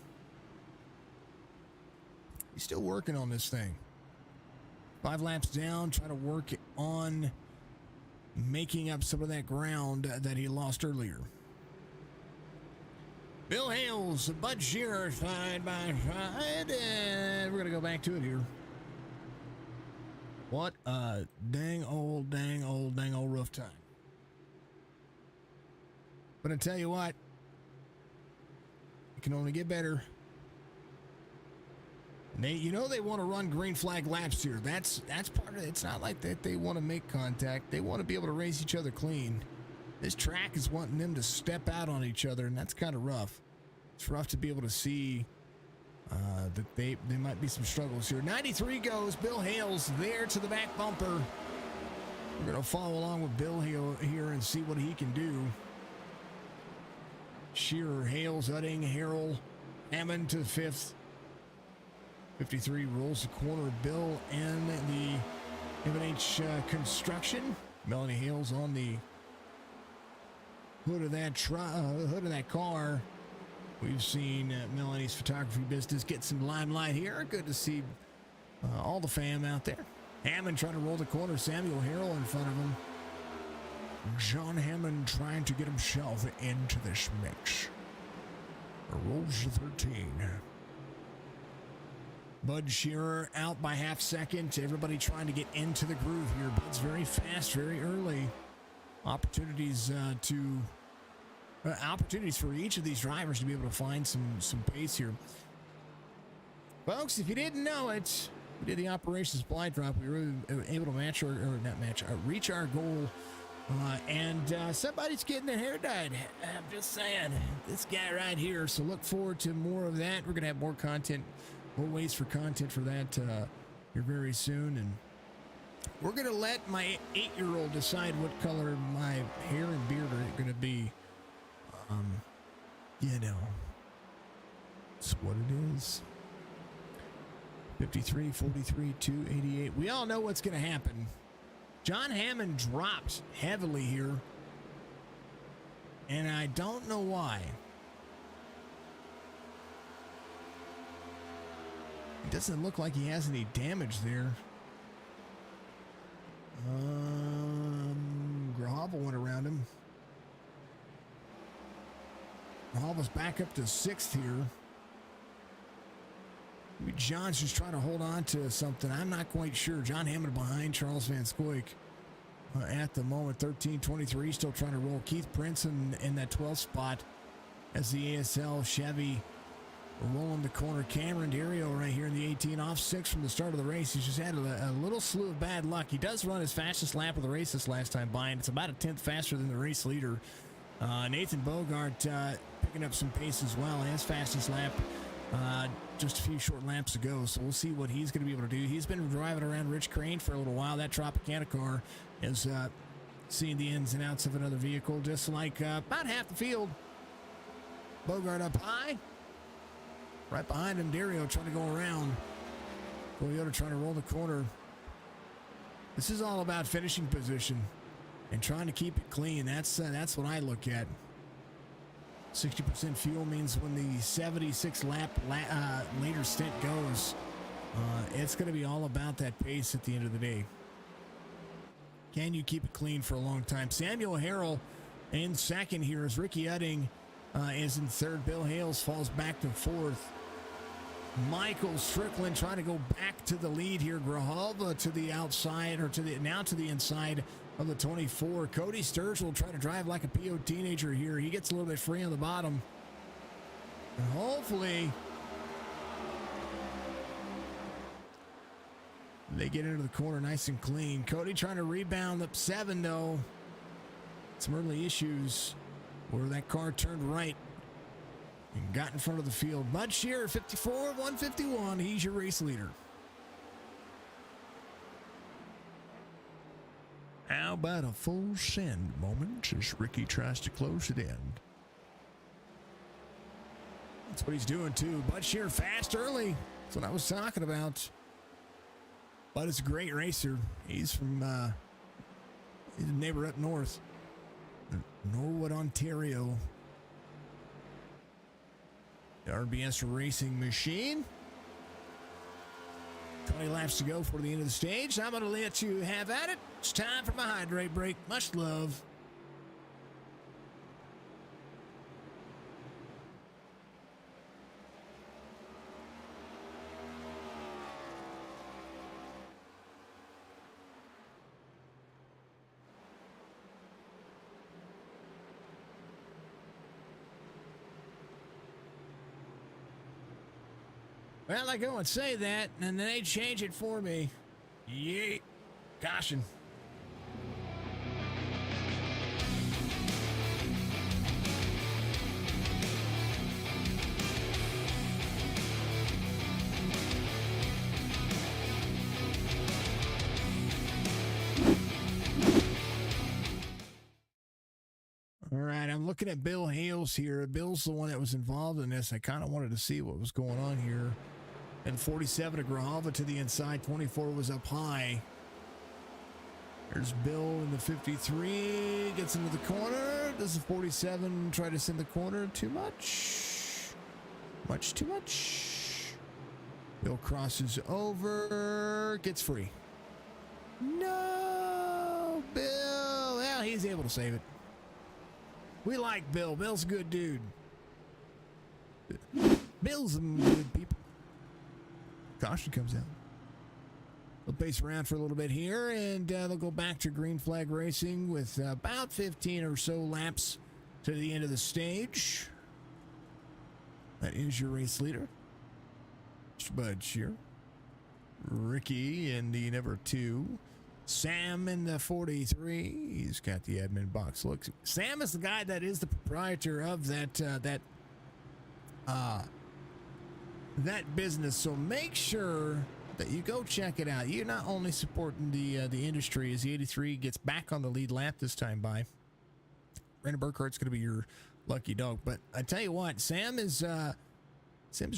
he's still working on this thing. 5 laps down, trying to work on making up some of that ground that he lost earlier. Bill Hales, Bud Shearer, side by side, and we're going to go back to it here. What a dang old rough time. But I tell you what, it can only get better. Nate, you know they want to run green flag laps here. That's part of it. It's not like that they want to make contact. They want to be able to race each other clean. This track is wanting them to step out on each other, and that's kind of rough. It's rough to be able to see that they might be some struggles here. 93 goes. Bill Hales there to the back bumper. We're going to follow along with Bill here and see what he can do. Shearer, Hales, Udding, Harrell, Hammond to 5th. 53 rolls the corner. Bill and the M&H Construction. Melanie Hales on the hood of that car. We've seen Melanie's photography business get some limelight here. Good to see all the fam out there. Hammond trying to roll the corner. Samuel Harrell in front of him. John Hammond trying to get himself into this mix. Rolls to 13. Bud Shearer out by half second. Everybody trying to get into the groove here. Bud's very fast, very early. Opportunities for each of these drivers to be able to find some pace here. Folks, if you didn't know it, we did the Operation Supply Drop. We were able to reach our goal. And somebody's getting their hair dyed. I'm just saying, this guy right here. So look forward to more of that. We're going to have more content, more ways for content for that here very soon. And we're going to let my 8-year-old decide what color my hair and beard are going to be. You know, it's what it is. 53, 43, 288. We all know what's going to happen. John Hammond dropped heavily here, and I don't know why. It doesn't look like he has any damage there. Grahava went around him. Grahava's back up to 6th here. Maybe John's just trying to hold on to something. I'm not quite sure. John Hammond behind Charles Van Scoyk at the moment. 13-23, still trying to roll. Keith Prince in that 12th spot as the ASL Chevy rolling the corner. Cameron Dario right here in the 18, off 6 from the start of the race. He's just had a little slew of bad luck. He does run his fastest lap of the race this last time by, and it's about a 10th faster than the race leader. Nathan Bogart picking up some pace as well. His fastest lap just a few short laps ago, so we'll see what he's going to be able to do. He's been driving around Rich Crane for a little while. That Tropicana car is seeing the ins and outs of another vehicle, just like about half the field. Bogart up high. Right behind him, Dario trying to go around. Toyota trying to roll the corner. This is all about finishing position and trying to keep it clean. That's what I look at. 60% fuel means when the 76 lap later stint goes, it's going to be all about that pace at the end of the day. Can you keep it clean for a long time? Samuel Harrell in second here as Ricky Udding is in third. Bill Hales falls back to 4th. Michael Strickland trying to go back to the lead here. Grijalva to the outside, or to the inside of the 24. Cody Sturgill trying to drive like a PO teenager here. He gets a little bit free on the bottom. And hopefully they get into the corner nice and clean. Cody trying to rebound up 7 though. Some early issues where that car turned right and got in front of the field. Bud Shearer, 54, 151. He's your race leader. How about a full send moment as Ricky tries to close it in? That's what he's doing too. Bud Shearer fast early. That's what I was talking about. Bud is a great racer. He's from he's a neighbor up north. Norwood, Ontario. The RBS racing machine. 20 laps to go for the end of the stage. I'm going to let you have at it. It's time for my hydrate break. Much love. Well, I go and say that, and then they change it for me. Yeet. Caution. All right, I'm looking at Bill Hales here. Bill's the one that was involved in this. I kind of wanted to see what was going on here. And 47 to Grijalva to the inside. 24 was up high. There's Bill in the 53. Gets into the corner. Does the 47 try to send the corner too much? Much too much. Bill crosses over, gets free. No, Bill. Well, he's able to save it. We like Bill. Bill's a good dude. Bill's some good people. Caution comes out. They'll pace around for a little bit here, and they'll go back to green flag racing with about 15 or so laps to the end of the stage. That is your race leader, Mr. Bud Shear. Ricky in the number 2. Sam in the 43. He's got the admin box. Look, Sam is the guy that is the proprietor of that business. So make sure that you go check it out. You're not only supporting the industry as the 83 gets back on the lead lap this time by. Brandon Burkhart's going to be your lucky dog. But I tell you what, Sam's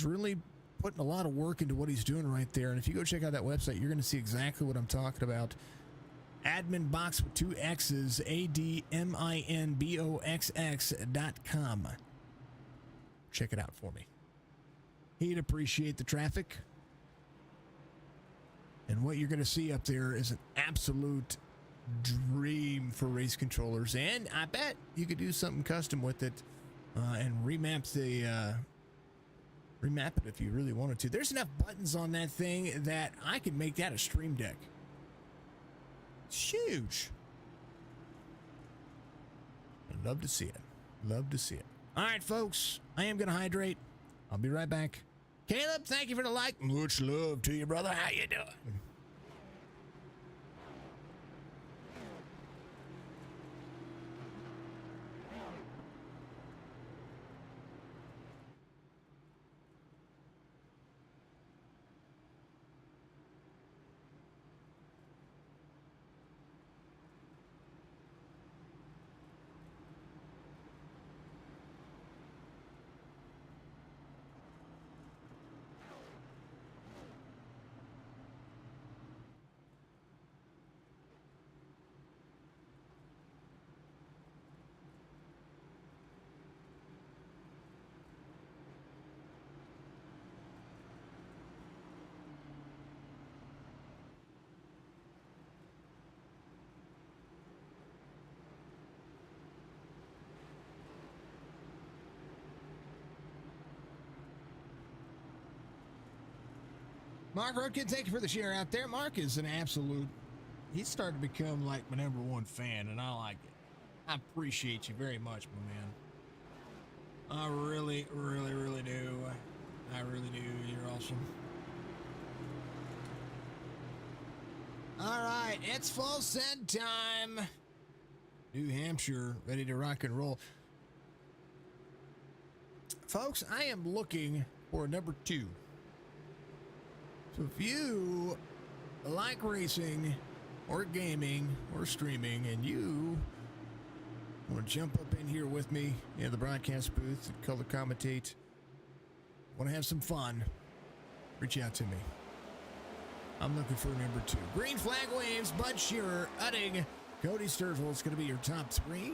really putting a lot of work into what he's doing right there. And if you go check out that website, you're going to see exactly what I'm talking about. Admin box with 2 X's, ADMINBOXX.com. Check it out for me. He'd appreciate the traffic. And what you're going to see up there is an absolute dream for race controllers. And I bet you could do something custom with it and remap it if you really wanted to. There's enough buttons on that thing that I could make that a stream deck. It's huge. I'd love to see it. Love to see it. All right, folks. I am going to hydrate. I'll be right back. Caleb, thank you for the like. Much love to you, brother. How you doing? Mark Roadkid, thank you for the share out there. Mark is an absolute, he's starting to become like my number 1 fan, and I like it. I appreciate you very much, my man. I really, really, really do. I really do. You're awesome. All right, it's full send time. New Hampshire, ready to rock and roll. Folks, I am looking for number 2. So if you like racing or gaming or streaming and you want to jump up in here with me in the broadcast booth and color commentate, want to have some fun, reach out to me. I'm looking for number 2. Green flag waves, Bud Shearer, Utting, Cody Sturgill. It's going to be your top 3.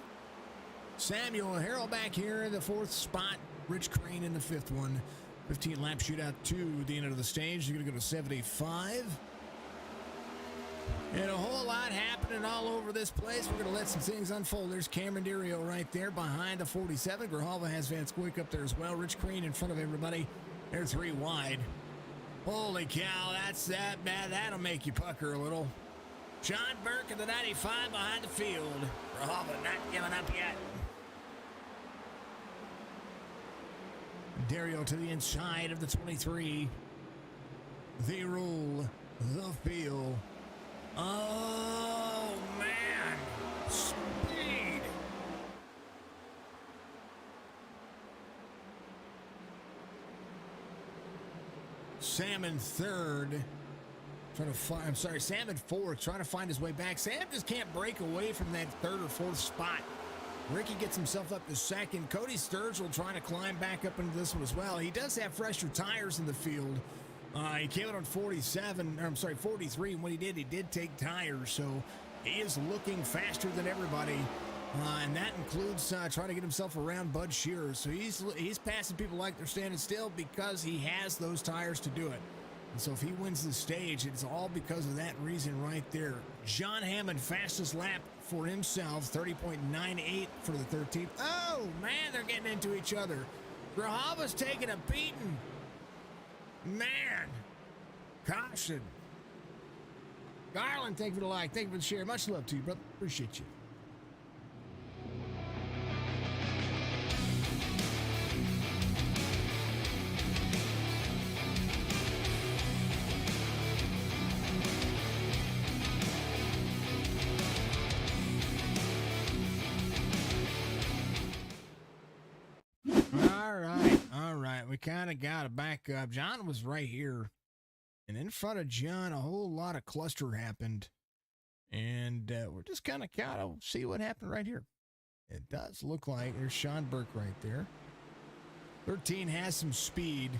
Samuel Harrell back here in the 4th spot. Rich Crane in the 5th one. 15 lap shootout to the end of the stage. You're going to go to 75. And a whole lot happening all over this place. We're going to let some things unfold. There's Cameron Derio right there behind the 47. Grijalva has Van Squik up there as well. Rich Crane in front of everybody. They're 3 wide. Holy cow, that's that bad. That'll make you pucker a little. John Burke in the 95 behind the field. Grijalva not giving up yet. Dario to the inside of the 23. They roll the field. Oh, man. Speed. Sam in 3rd. Trying to find, I'm sorry, Sam in 4th. Trying to find his way back. Sam just can't break away from that 3rd or 4th spot. Ricky gets himself up to 2nd. Cody Sturgill trying to climb back up into this one as well. He does have fresher tires in the field. He came out on 43. And when he did take tires. So he is looking faster than everybody. And that includes trying to get himself around Bud Shearer. So he's passing people like they're standing still because he has those tires to do it. And so if he wins the stage, it's all because of that reason right there. John Hammond, fastest lap for himself, 30.98 for the 13th. Oh, man, they're getting into each other. Grajava's taking a beating. Man. Caution. Garland, thank you for the like. Thank you for the share. Much love to you, brother. Appreciate you. All right. We kind of got to back up. John was right here. And in front of John, a whole lot of cluster happened. And we're just kind of see what happened right here. It does look like there's Sean Burke right there. 13 has some speed.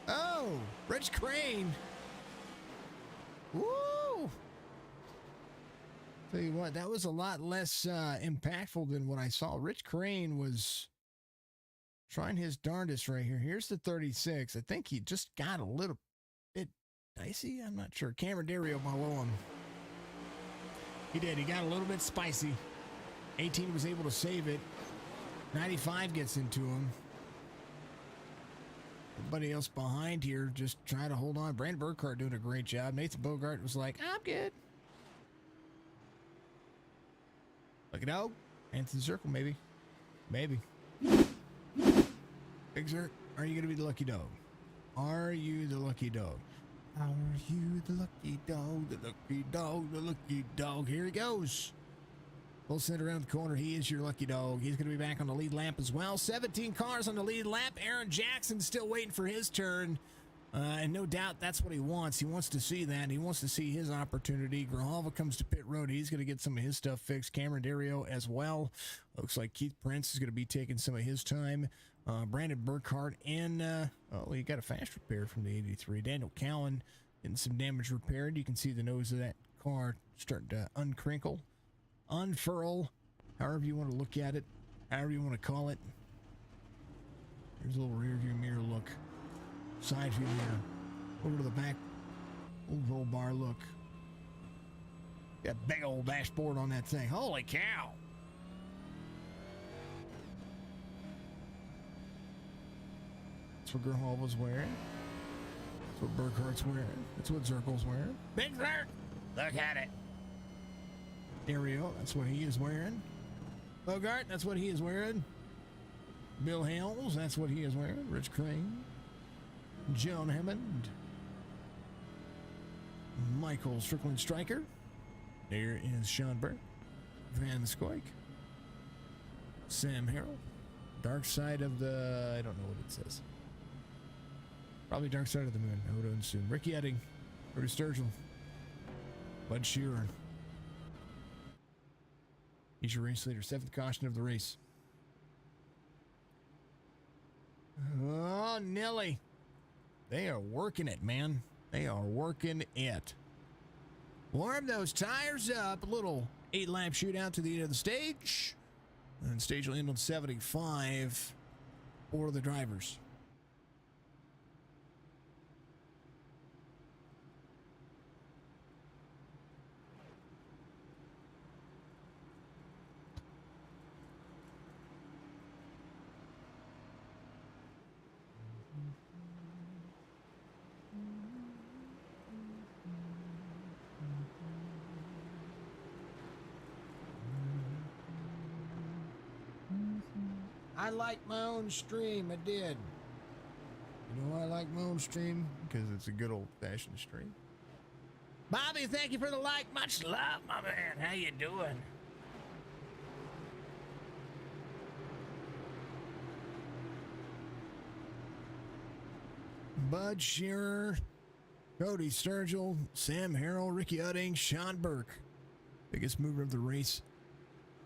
Oh, Rich Crane. Woo! Tell you what, that was a lot less impactful than what I saw. Rich Crane was trying his darndest right here. Here's the 36. I think he just got a little bit dicey. I'm not sure. Cameron Dario below him. He did. He got a little bit spicy. 18 was able to save it. 95 gets into him. Everybody else behind here just trying to hold on. Brandon Burkhardt doing a great job. Nathan Bogart was like, I'm good. Look it out. Hands in the circle, maybe. Maybe. Big Sir, are you going to be the lucky dog? Are you the lucky dog? Are you the lucky dog? The lucky dog, the lucky dog. Here he goes. Full center around the corner. He is your lucky dog. He's going to be back on the lead lap as well. 17 cars on the lead lap. Aaron Jackson still waiting for his turn. And no doubt that's what he wants. He wants to see that. He wants to see his opportunity. Grijalva comes to pit road. He's going to get some of his stuff fixed. Cameron Dario as well. Looks like Keith Prince is going to be taking some of his time. Brandon Burkhardt and, he got a fast repair from the 83. Daniel Cowan getting some damage repaired. You can see the nose of that car starting to uncrinkle, unfurl, however you want to look at it, however you want to call it. Here's a little rear view mirror look. Side view mirror. Over to the back. Old roll bar look. Got a big old dashboard on that thing. Holy cow. That's what Grijalva's wearing. That's what Burkhardt's wearing. That's what Zirkle's wearing. Big Zirk! Look at it. Dario, that's what he is wearing. Bogart, that's what he is wearing. Bill Hales, that's what he is wearing. Rich Crane. John Hammond. Michael Strickland Striker. There is Sean Burke. Van Scoik. Sam Harrell. Dark Side of the... I don't know what it says. Probably Dark Side of the Moon. Odo and soon. Ricky Edding. Rudy Sturgill. Bud Shearer. He's your race leader. 7th caution of the race. Oh, Nelly. They are working it, man. They are working it. Warm those tires up. A little 8-lap shootout to the end of the stage. And stage will end on 75 for the drivers. I like my own stream. I did. You know why I like my own stream? Because it's a good old-fashioned stream. Bobby, thank you for the like. Much love, my man. How you doing? Bud Shearer, Cody Sturgill, Sam Harrell, Ricky Udding, Sean Burke. Biggest mover of the race.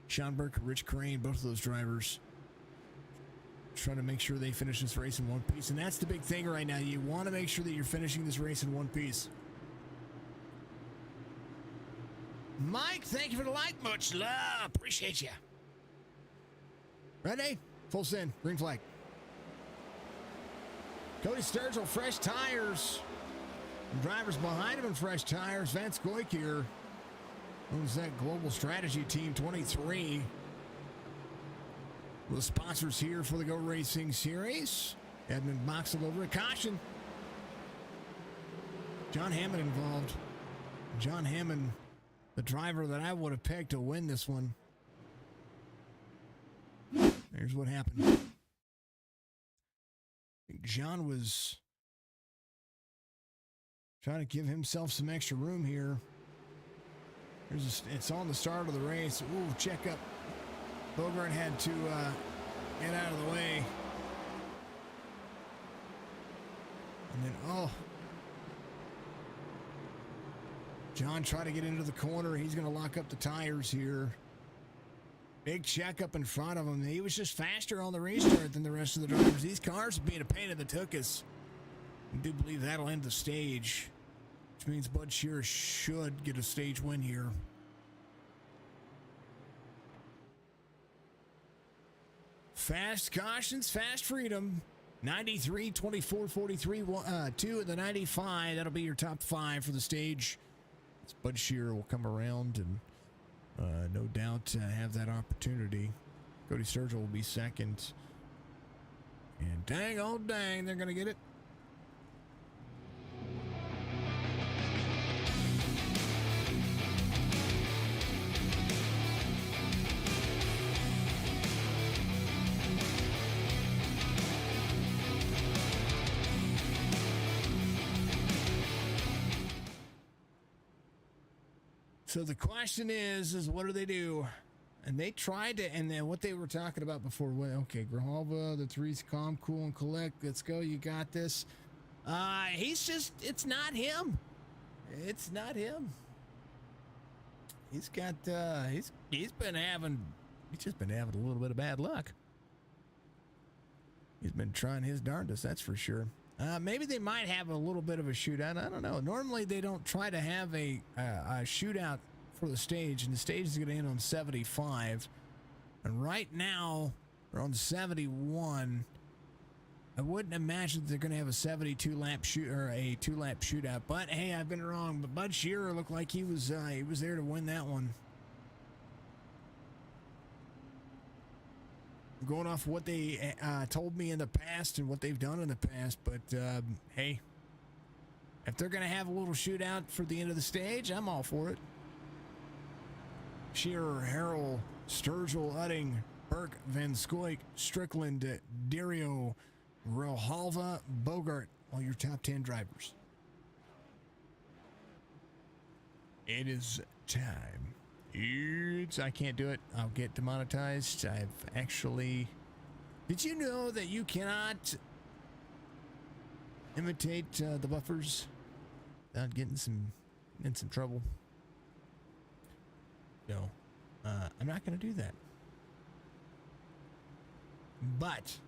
Sean Burke, Rich Crane, both of those drivers trying to make sure they finish this race in one piece. And that's the big thing right now. You want to make sure that you're finishing this race in one piece. Mike, thank you for the like. Much love. Appreciate you. Ready? Full send. Green flag. Cody Sturgill, fresh tires. Drivers behind him in fresh tires. Vance Goik here. Owns that Global Strategy Team 23. The sponsors here for the Go Racing Series. Edmund Boxel over at caution. John Hammond involved. John Hammond, the driver that I would have picked to win this one. Here's what happened. I think John was trying to give himself some extra room here. It's on the start of the race. Ooh, check up. Bogart had to get out of the way. And then, John tried to get into the corner. He's going to lock up the tires here. Big check up in front of him. He was just faster on the restart than the rest of the drivers. These cars are being a pain in the tuchus. I do believe that'll end the stage, which means Bud Shearer should get a stage win here. Fast cautions, fast freedom. 93, 24, 43, 2 in the 95. That'll be your top 5 for the stage. Bud Shearer will come around and no doubt have that opportunity. Cody Sturgill will be second. And dang, oh dang, they're going to get it. So the question is what do they do? And they tried to, and then what they were talking about before, well, okay, Grijalva, the three's calm, cool, and collect. Let's go. You got this. It's not him. It's not him. He's got, he's just been having a little bit of bad luck. He's been trying his darndest, that's for sure. Maybe they might have a little bit of a shootout. I don't know. Normally they don't try to have a shootout for the stage, and the stage is going to end on 75. And right now they're on 71. I wouldn't imagine that they're going to have a 72-lap shoot or a 2-lap shootout. But hey, I've been wrong. But Bud Shearer looked like he was there to win that one. Going off what they told me in the past and what they've done in the past, but hey, if they're going to have a little shootout for the end of the stage, I'm all for it. Shearer, Harrell, Sturgill, Udding, Burke, Van Scoik, Strickland, Dario, Grijalva, Bogart, all your top 10 drivers. It is time. I can't do it. I'll get demonetized. I've actually... Did you know that you cannot imitate the buffers without getting in some trouble? No. I'm not going to do that. But,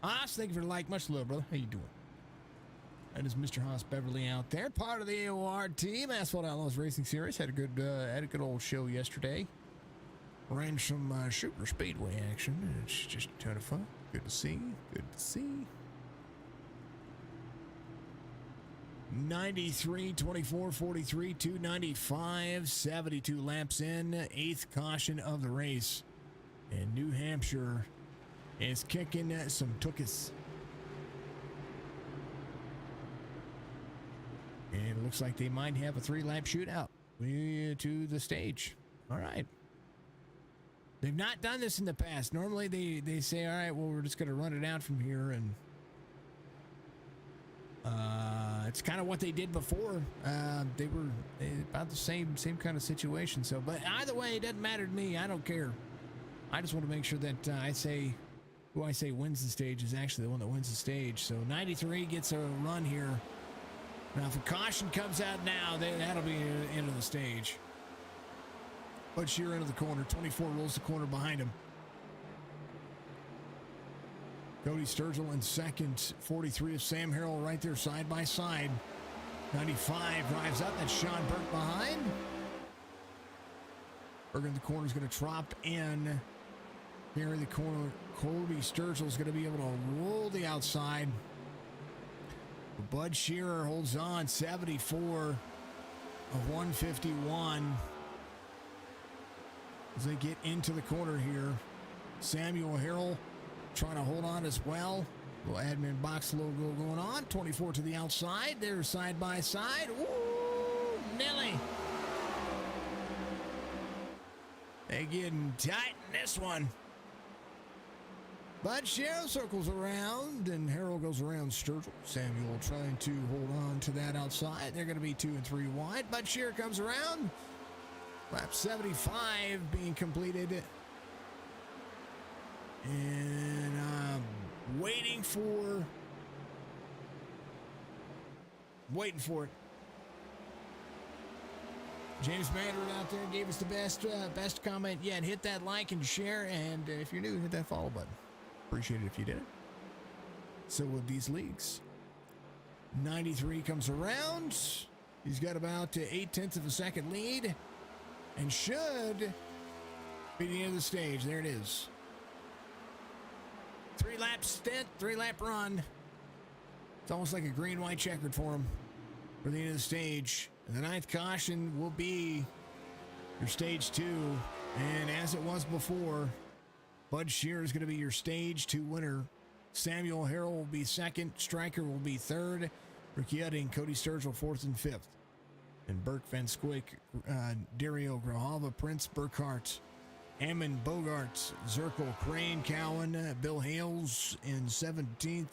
Haas, thank you for the like. Much love, brother. How you doing? That is Mr. Haas Beverly out there, part of the AOR team, Asphalt Outlaws Racing Series. Had a good old show yesterday. Ran some super speedway action. It's just a ton of fun. Good to see. Good to see. 93, 24, 43, 295, 72 laps in. 8th caution of the race. And New Hampshire is kicking some tuchus. And it looks like they might have a 3-lap shootout to the stage. All right. They've not done this in the past. Normally they say, all right, well, we're just going to run it out from here. And it's kind of what they did before. They were about the same kind of situation. So, but either way, it doesn't matter to me. I don't care. I just want to make sure that who I say wins the stage is actually the one that wins the stage. So 93 gets a run here. Now, if a caution comes out now, that'll be the end of the stage. Bud Shearer into the corner. 24 rolls the corner behind him. Cody Sturgill in second. 43 of Sam Harrell right there side by side. 95 drives up. That's Sean Burke behind. Bergen the corner is going to drop in. Here in the corner, Colby Sturgill is going to be able to roll the outside. But Bud Shearer holds on, 74 of 151. As they get into the corner here, Samuel Harrell trying to hold on as well. Little admin box logo going on. 24 to the outside. They're side by side. Ooh, Nelly. They getting tight in this one. But Cheryl circles around, and Harrell goes around Sturgill. Samuel trying to hold on to that outside. They're going to be 2 and 3 wide. But Shearer comes around. Lap 75 being completed. And waiting for it. James Mandarin out there gave us the best comment yet. Hit that like and share, and if you're new, hit that follow button. Appreciate it if you did it. So with these leagues, 93 comes around. He's got about 0.8 of a second lead, and should be the end of the stage. There it is. 3-lap stint, 3-lap run. It's almost like a green-white checkered for him for the end of the stage. And the 9th caution will be your stage 2. And as it was before, Bud Shearer is going to be your stage 2 winner. Samuel Harrell will be 2nd. Stryker will be 3rd. Ricciardi and Cody Sturgill 4th and 5th. And Burke Van Squick, Dario Grajava, Prince Burkhart, Hammond, Bogart, Zirkle, Crane, Cowan, Bill Hales in 17th.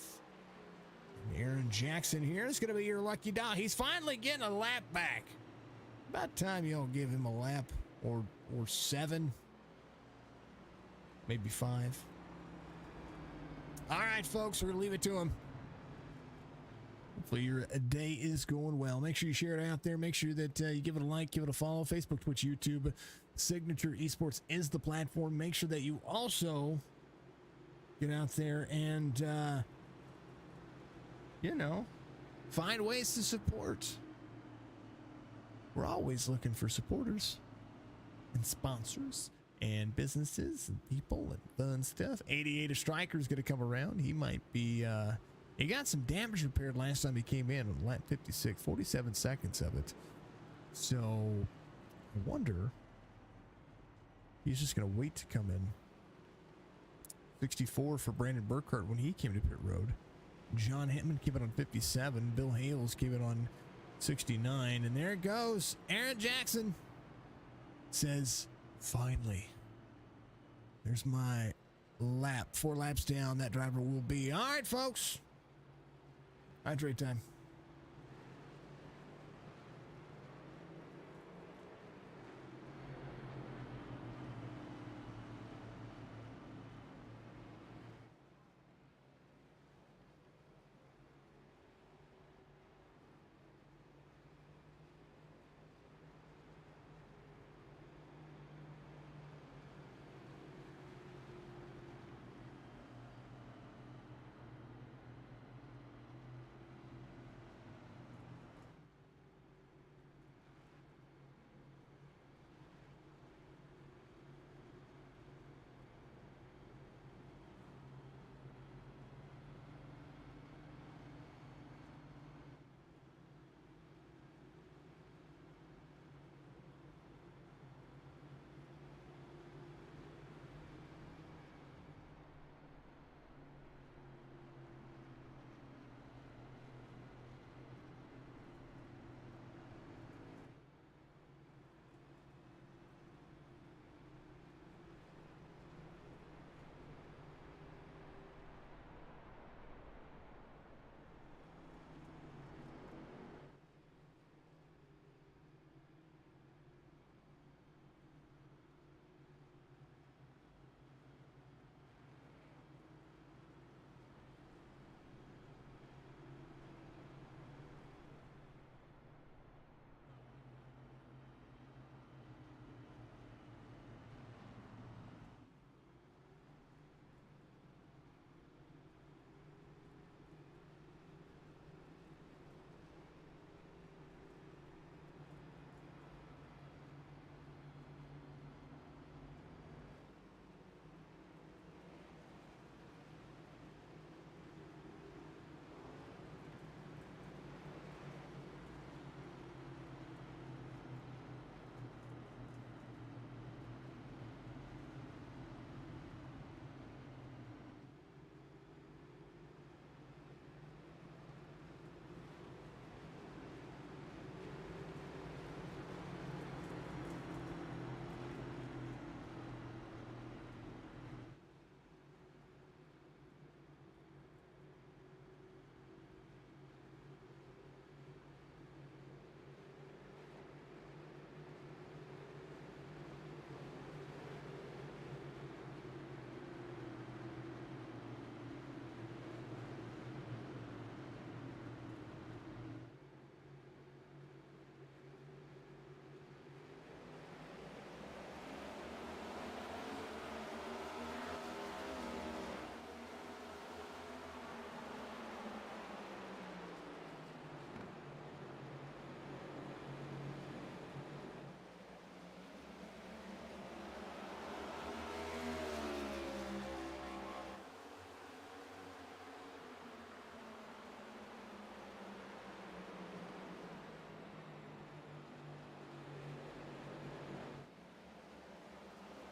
Aaron Jackson here is going to be your lucky dog. He's finally getting a lap back. About time y'all give him a lap or 7. Maybe 5. All right, folks, we're going to leave it to him. Hopefully your day is going well. Make sure you share it out there. Make sure that you give it a like, give it a follow. Facebook, Twitch, YouTube. Signature Esports is the platform. Make sure that you also get out there and, find ways to support. We're always looking for supporters and sponsors and businesses and people and fun stuff. 88 of Stryker is going to come around. He might be, he got some damage repaired last time he came in on lap 56, 47 seconds of it. So I wonder, he's just going to wait to come in. 64 for Brandon Burkhart when he came to pit road. John Hitman came in on 57. Bill Hales came in on 69. And there it goes. Aaron Jackson says, finally, there's my lap. 4 laps down, that driver will be. All right, folks. Hydrate time.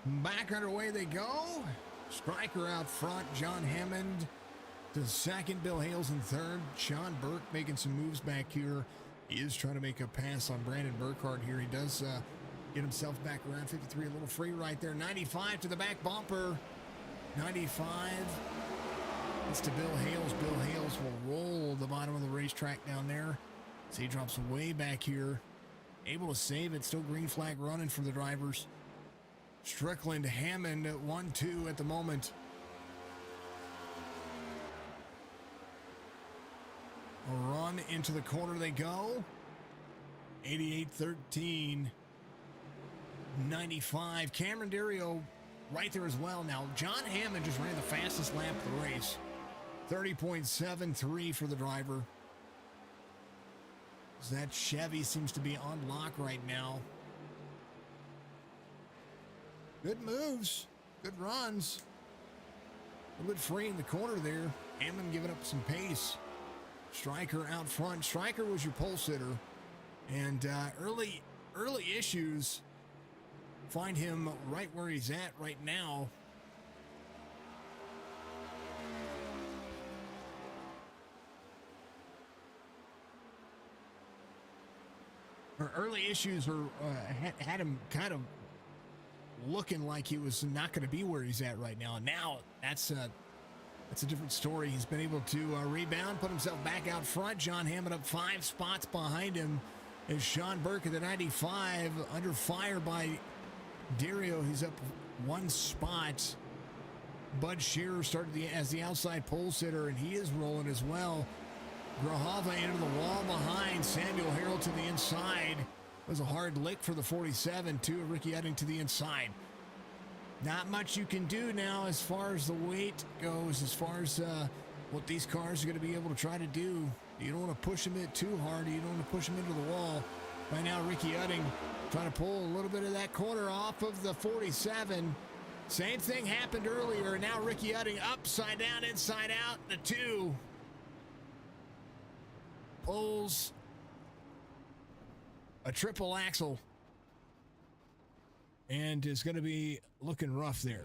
Back underway they go. Striker out front. John Hammond to second. Bill Hales in third. Sean Burke making some moves back here. He is trying to make a pass on Brandon Burkhardt here. He does get himself back around 53. A little free right there. 95 to the back bumper. 95. It's to Bill Hales. Bill Hales will roll the bottom of the racetrack down there. So he drops way back here. Able to save it. Still green flag running for the drivers. Strickland, Hammond at 1-2 at the moment. A run into the corner they go. 88-13. 95. Cameron Dario right there as well. Now, John Hammond just ran the fastest lap of the race. 30.73 for the driver. That Chevy seems to be on lock right now. Good moves. Good runs. A little bit free in the corner there. Hammond giving up some pace. Striker out front. Striker was your pole sitter. And early issues find him right where he's at right now. Early issues had him kind of looking like he was not going to be where he's at right now. And now that's a different story. He's been able to rebound, put himself back out front. John Hammond up 5 spots behind him is Sean Burke at the 95, under fire by Dario. He's up 1 spot. Bud Shearer started as the outside pole sitter, and he is rolling as well. Grahava into the wall behind. Samuel Harrell to the inside. It was a hard lick for the 47 to Ricky Edding to the inside. Not much you can do now as far as the weight goes, as far as what these cars are going to be able to try to do. You don't want to push them in too hard. You don't want to push them into the wall. Right now, Ricky Edding trying to pull a little bit of that corner off of the 47. Same thing happened earlier. Now Ricky Edding upside down, inside out, the 2. Pulls a triple axle and is going to be looking rough there.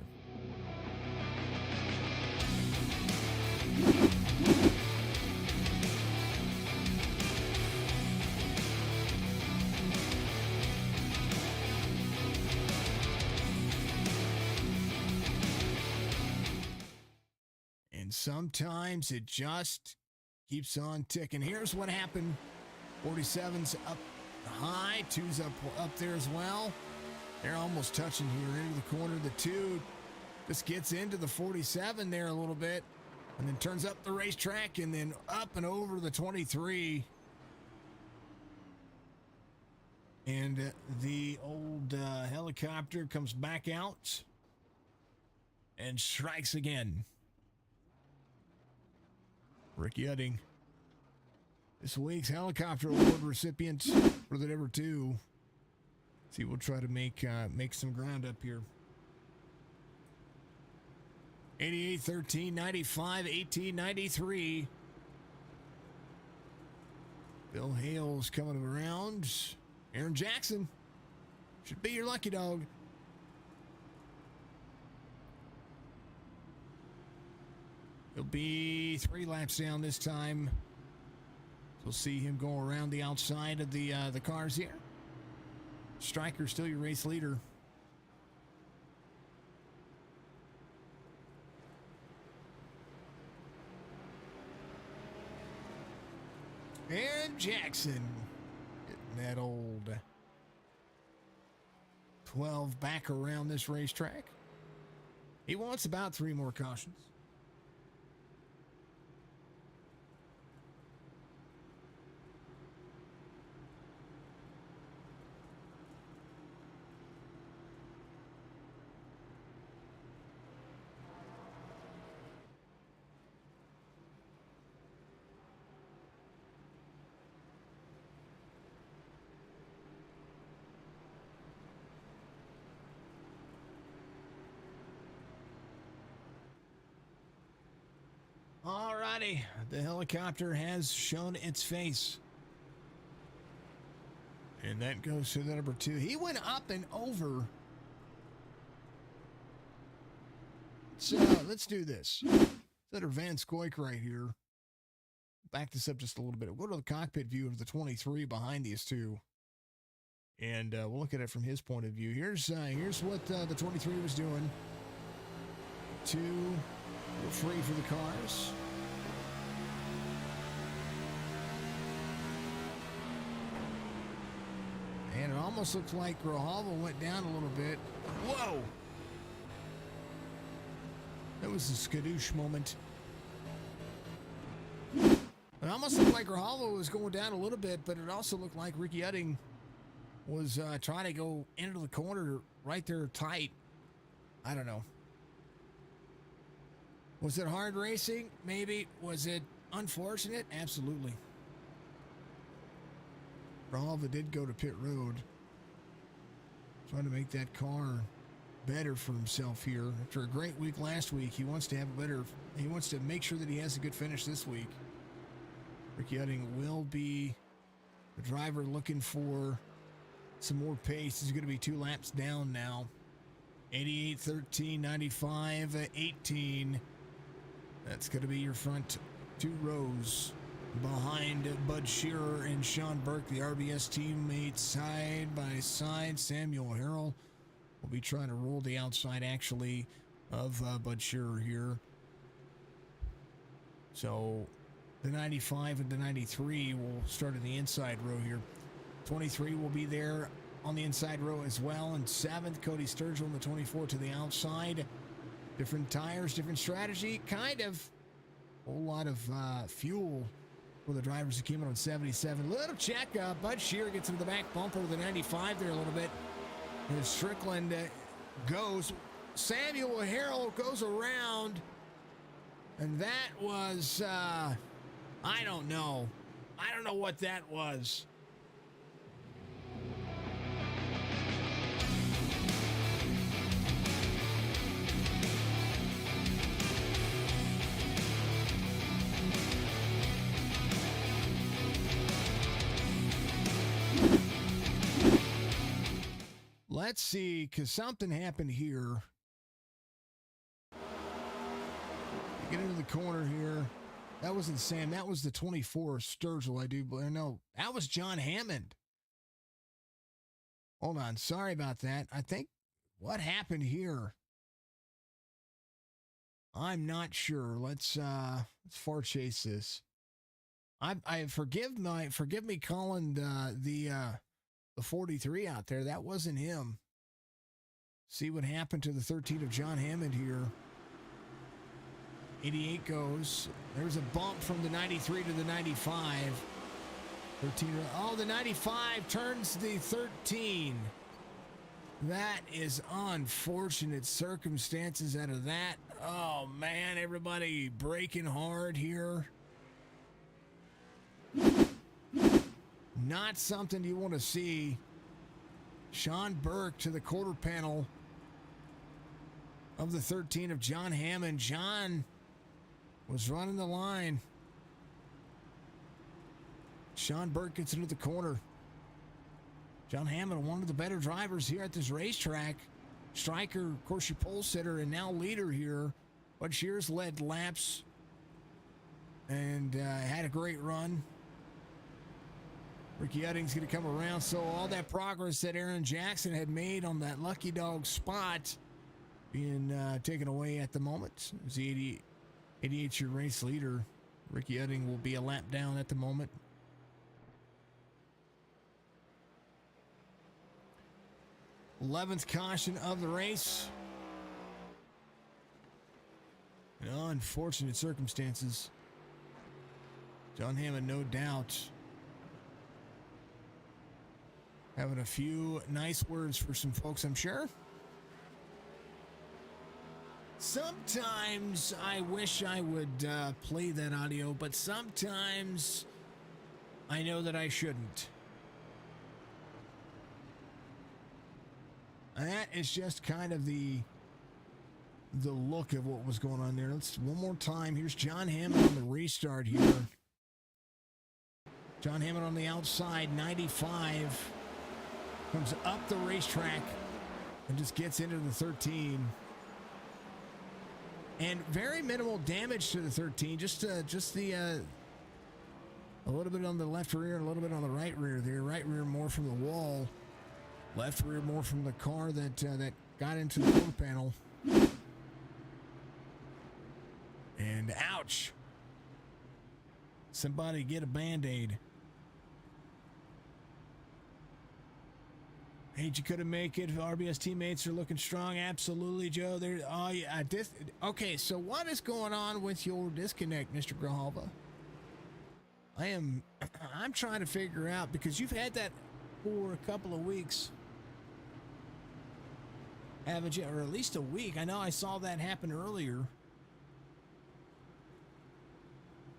And sometimes it just keeps on ticking. Here's what happened. 47's up high. 2's up there as well. They're almost touching here into the corner. The 2 just gets into the 47 there a little bit and then turns up the racetrack and then up and over the 23. And the old helicopter comes back out and strikes again. Ricky Edding, this week's helicopter award recipient for the number 2. See, we'll try to make some ground up here. 88, 13, 95, 18, 93. Bill Hales coming around. Aaron Jackson should be your lucky dog. He'll be 3 laps down this time. We'll see him go around the outside of the cars here. Striker still your race leader. Aaron Jackson getting that old 12 back around this racetrack. He wants about 3 more cautions. Alrighty, the helicopter has shown its face. And that goes to the number 2. He went up and over let's do this. Senator Van Scoik right here. Back this up just a little bit. We'll go to the cockpit view of the 23 behind these two. And we'll look at it from his point of view. Here's what the 23 was doing. Two were free for the cars. And it almost looks like Grijalva went down a little bit. Whoa! That was a skadoosh moment. It almost looked like Grijalva was going down a little bit, but it also looked like Ricky Utting was trying to go into the corner right there tight. I don't know. Was it hard racing? Maybe. Was it unfortunate? Absolutely. Grijalva did go to pit road. Trying to make that car better for himself here. After a great week last week, he wants to have a better, he wants to make sure that he has a good finish this week. Ricky Utting will be the driver looking for some more pace. He's going to be 2 laps down now. 88, 13, 95, 18. That's going to be your front 2 rows behind Bud Shearer and Sean Burke, the RBS teammates, side by side. Samuel Harrell will be trying to roll the outside, actually, of Bud Shearer here. So the 95 and the 93 will start in the inside row here. 23 will be there on the inside row as well. And 7th, Cody Sturgill in the 24 to the outside. Different tires, different strategy. Kind of a whole lot of fuel for the drivers who came in on 77. Little check. Bud Shearer gets into the back bumper of the 95 there a little bit. As Strickland goes. Samuel Harrell goes around. And that was, I don't know. I don't know what that was. Let's see, because something happened here. Get into the corner here. That wasn't Sam. That was the 24, Sturgill, I do believe. No, that was John Hammond. Hold on. Sorry about that. I think what happened here? I'm not sure. Let's far chase this. I forgive me calling the 43 out there. That wasn't him. See what happened to the 13 of John Hammond here. 88 goes. There's a bump from the 93 to the 95. 13. Oh, the 95 turns the 13. That is unfortunate circumstances out of that. Oh, man, everybody braking hard here. Not something you want to see. Sean Burke to the quarter panel of the 13 of John Hammond. John was running the line. Sean Burke gets into the corner. John Hammond, one of the better drivers here at this racetrack. Striker, of course, your pole sitter and now leader here. Bud Shearer's led laps and had a great run. Ricky Utting's going to come around. So all that progress that Aaron Jackson had made on that lucky dog spot being taken away at the moment. As the 88-year race leader, Ricky Utting will be a lap down at the moment. Eleventh caution of the race. In unfortunate circumstances. John Hammond, no doubt, having a few nice words for some folks, I'm sure. Sometimes I wish I would play that audio, but sometimes I know that I shouldn't. That is just kind of the look of what was going on there. Let's one more time. Here's John Hammond on the restart here. John Hammond on the outside, 95. Comes up the racetrack and just gets into the 13. And very minimal damage to the 13. Just the a little bit on the left rear and a little bit on the right rear there. Right rear more from the wall. Left rear more from the car that got into the door panel. And ouch. Somebody get a Band-Aid. Hey, you couldn't make it. RBS teammates are looking strong. Absolutely, Joe. Okay, so what is going on with your disconnect, Mr. Grijalva? I'm trying to figure out, because you've had that for a couple of weeks. Haven't you? Or at least a week. I know I saw that happen earlier.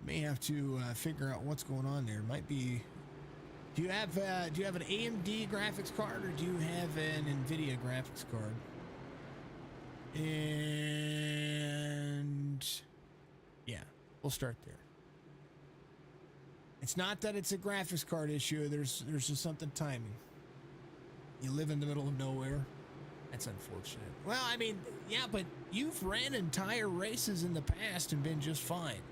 May have to figure out what's going on there. Might be. Do you have an AMD graphics card, or do you have an NVIDIA graphics card? And yeah, we'll start there. It's not that it's a graphics card issue. There's just something timing. You live in the middle of nowhere. That's unfortunate. Well, I mean, yeah, but you've ran entire races in the past and been just fine.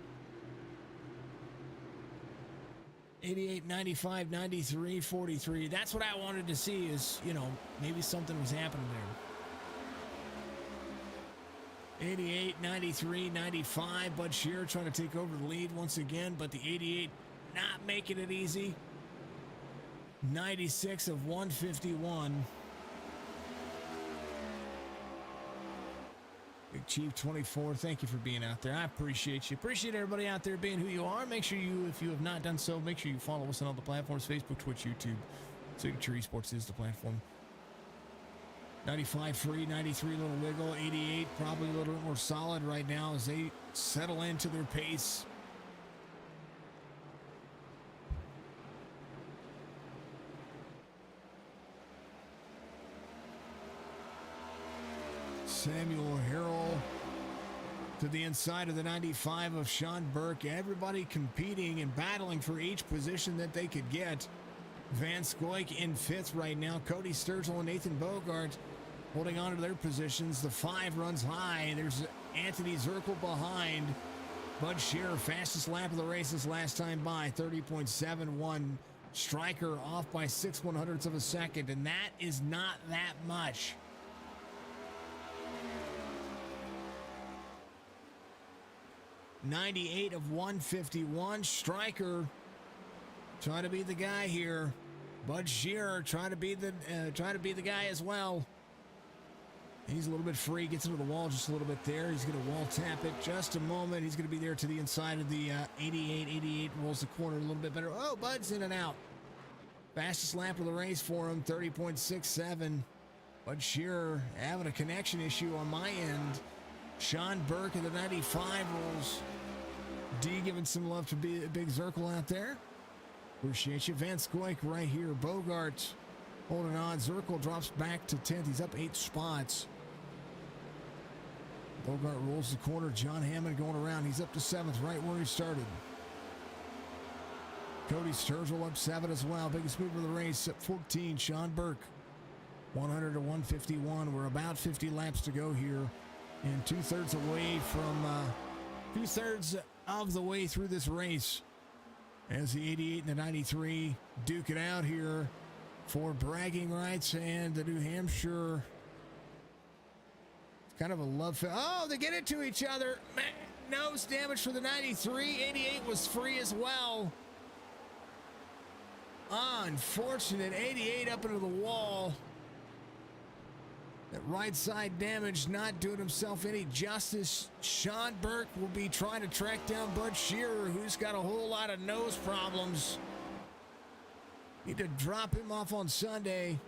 88, 95, 93, 43. That's what I wanted to see is, maybe something was happening there. 88, 93, 95. Bud Shearer trying to take over the lead once again, but the 88 not making it easy. 96 of 151. Big Chief 24, thank you for being out there. I appreciate you. Appreciate everybody out there being who you are. Make sure you, if you have not done so, make sure you follow us on all the platforms, Facebook, Twitch, YouTube. Signature Esports is the platform. 95 free, 93 little wiggle, 88 probably a little bit more solid right now as they settle into their pace. Samuel Harrell to the inside of the 95 of Sean Burke. Everybody competing and battling for each position that they could get. Van Scoik in fifth right now. Cody Sturgill and Nathan Bogart holding on to their positions. The 5 runs high. There's Anthony Zirkle behind. Bud Shearer, fastest lap of the race this last time by, 30.71. Stryker off by 6/100ths of a second, and that is not that much. 98 of 151. Stryker trying to be the guy here. Bud Shearer trying to be the guy as well. He's a little bit free, gets into the wall just a little bit there. He's going to wall tap it just a moment. He's going to be there to the inside of the 88. 88 rolls the corner a little bit better. Oh, Bud's in and out. Fastest lap of the race for him, 30.67. Bud Shearer having a connection issue on my end. Sean Burke in the 95 rolls. D giving some love to Big Zirkle out there. Appreciate you. Van Scoik right here. Bogart holding on. Zirkle drops back to 10th. He's up 8 spots. Bogart rolls the corner. John Hammond going around. He's up to 7th, right where he started. Cody Sturgill up 7 as well. Biggest mover of the race at 14. Sean Burke. 100 to 151. We're about 50 laps to go here. And 2/3 away from 2/3 of the way through this race as the 88 and the 93 duke it out here for bragging rights and the New Hampshire. It's kind of a love. Oh, they get into each other. Nose damage for the 93. 88 was free as well. Unfortunate. 88 up into the wall. That right side damage not doing himself any justice. Sean Burke will be trying to track down Bud Shearer, who's got a whole lot of nose problems. Need to drop him off on Sunday.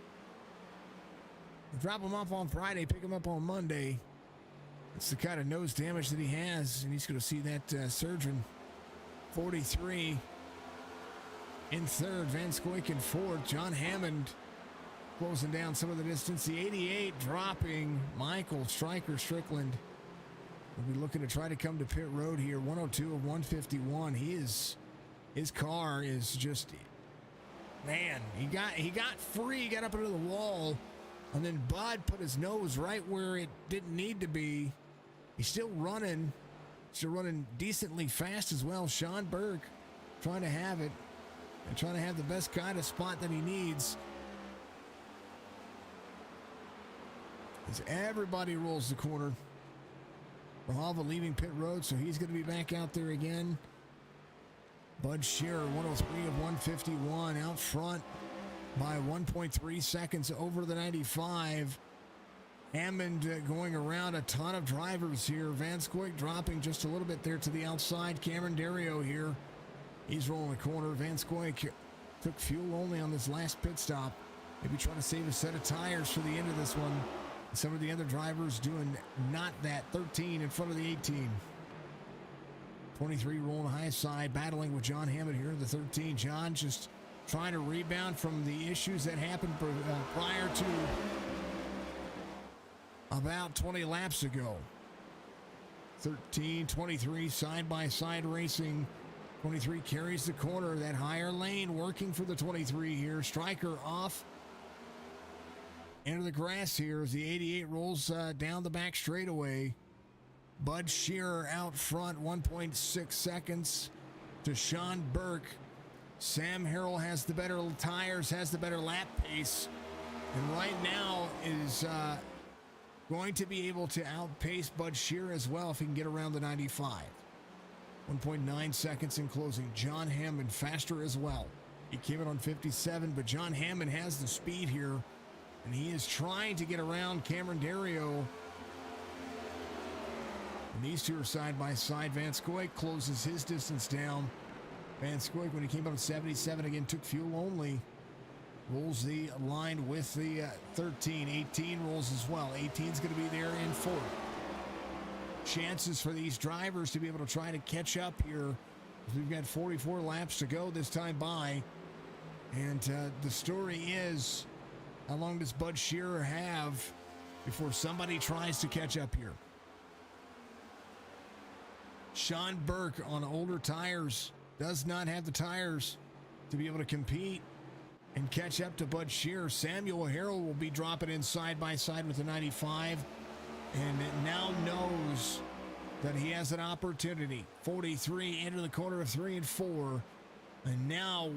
Drop him off on Friday, pick him up on Monday. That's the kind of nose damage that he has, and he's going to see that surgeon. 43 in third, Van Scoik in fourth, John Hammond closing down some of the distance. The 88 dropping. Michael Stryker Strickland will be looking to try to come to pit road here. 102 of 151. His car is just, man, he got free, got up into the wall, and then Bud put his nose right where it didn't need to be. He's still running decently fast as well. Sean Burke trying to have it and trying to have the best kind of spot that he needs. As everybody rolls the corner. Rahava leaving pit road, so he's going to be back out there again. Bud Shearer, 103 of 151, out front by 1.3 seconds over the 95. Hammond going around a ton of drivers here. Van Scoik dropping just a little bit there to the outside. Cameron Dario here. He's rolling the corner. Van Scoik took fuel only on this last pit stop. Maybe trying to save a set of tires for the end of this one. Some of the other drivers doing not that. 13 in front of the 18. 23 rolling the high side, battling with John Hammond here in the 13. John just trying to rebound from the issues that happened prior to about 20 laps ago. 13, 23, side-by-side racing. 23 carries the corner, that higher lane working for the 23 here. Striker off into the grass here as the 88 rolls down the back straightaway. Bud Shearer out front, 1.6 seconds to Sean Burke. Sam Harrell has the better tires, has the better lap pace, and right now is going to be able to outpace Bud Shearer as well if he can get around the 95. 1.9 seconds in closing. John Hammond faster as well. He came in on 57, but John Hammond has the speed here, and he is trying to get around Cameron Dario. And these two are side by side. Van Scoik closes his distance down. Van Scoik, when he came up at 77, again took fuel only. Rolls the line with the 13. 18 rolls as well. 18 is going to be there in fourth. Chances for these drivers to be able to try to catch up here. We've got 44 laps to go this time by. And the story is, how long does Bud Shearer have before somebody tries to catch up here? Sean Burke on older tires does not have the tires to be able to compete and catch up to Bud Shearer. Samuel Harrell will be dropping in side by side with the 95 and now knows that he has an opportunity. 43 into the corner of 3 and 4, and now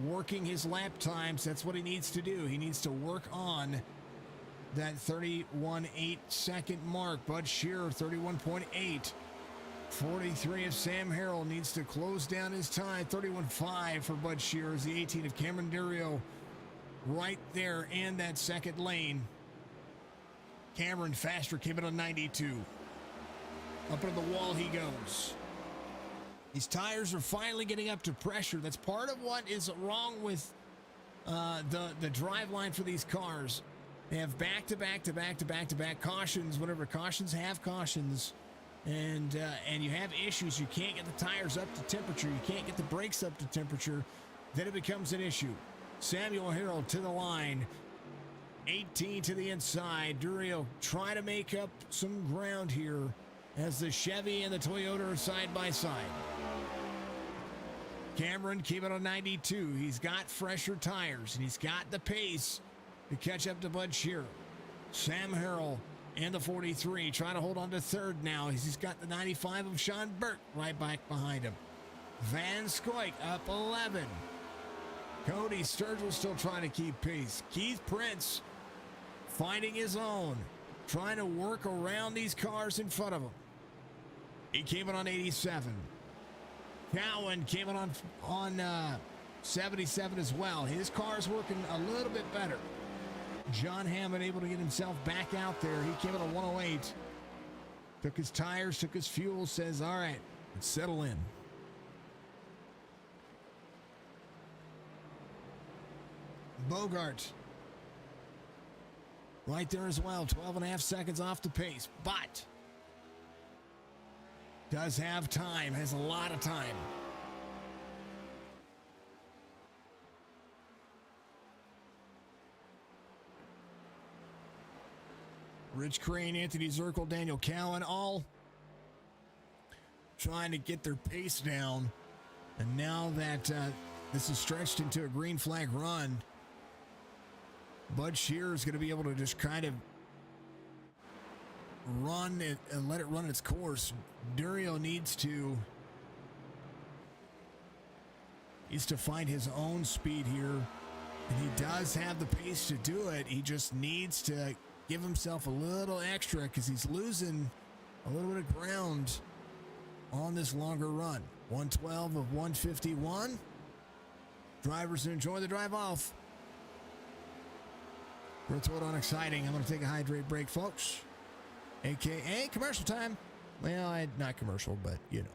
working his lap times. That's what he needs to do. He needs to work on that 31.8 second mark. Bud Shearer 31.8. 43 of Sam Harrell needs to close down his time. 31.5 for Bud Shearer is the 18 of Cameron Dario right there in that second lane. Cameron faster, came in on 92. Up into the wall he goes. These tires are finally getting up to pressure. That's part of what is wrong with the drive line for these cars. They have back-to-back cautions. Whenever cautions have cautions, and you have issues, you can't get the tires up to temperature, you can't get the brakes up to temperature, then it becomes an issue. Samuel Harrell to the line, 18 to the inside. Durio trying to make up some ground here as the Chevy and the Toyota are side by side. Cameron came in on 92. He's got fresher tires and he's got the pace to catch up to Bud Shearer. Sam Harrell and the 43 trying to hold on to third now. He's got the 95 of Sean Burke right back behind him. Van Scoik up 11. Cody Sturgill still trying to keep pace. Keith Prince finding his own, trying to work around these cars in front of him. He came in on 87. Cowan came in on 77 as well. His car's working a little bit better. John Hammond able to get himself back out there. He came in on 108. Took his tires, took his fuel, says, all right, let's settle in. Bogart right there as well, 12.5 seconds off the pace, but does have time, has a lot of time. Rich Crane, Anthony Zirkle, Daniel Cowan, all trying to get their pace down. And now that this is stretched into a green flag run, Bud Shearer is going to be able to just kind of run it and let it run its course. Durio needs to find his own speed here, and he does have the pace to do it. He just needs to give himself a little extra because he's losing a little bit of ground on this longer run. 112 of 151. Drivers enjoy the drive off. We're going to throw it on exciting. I'm going to take a hydrate break, folks. AKA commercial time. Well, not commercial, but you know.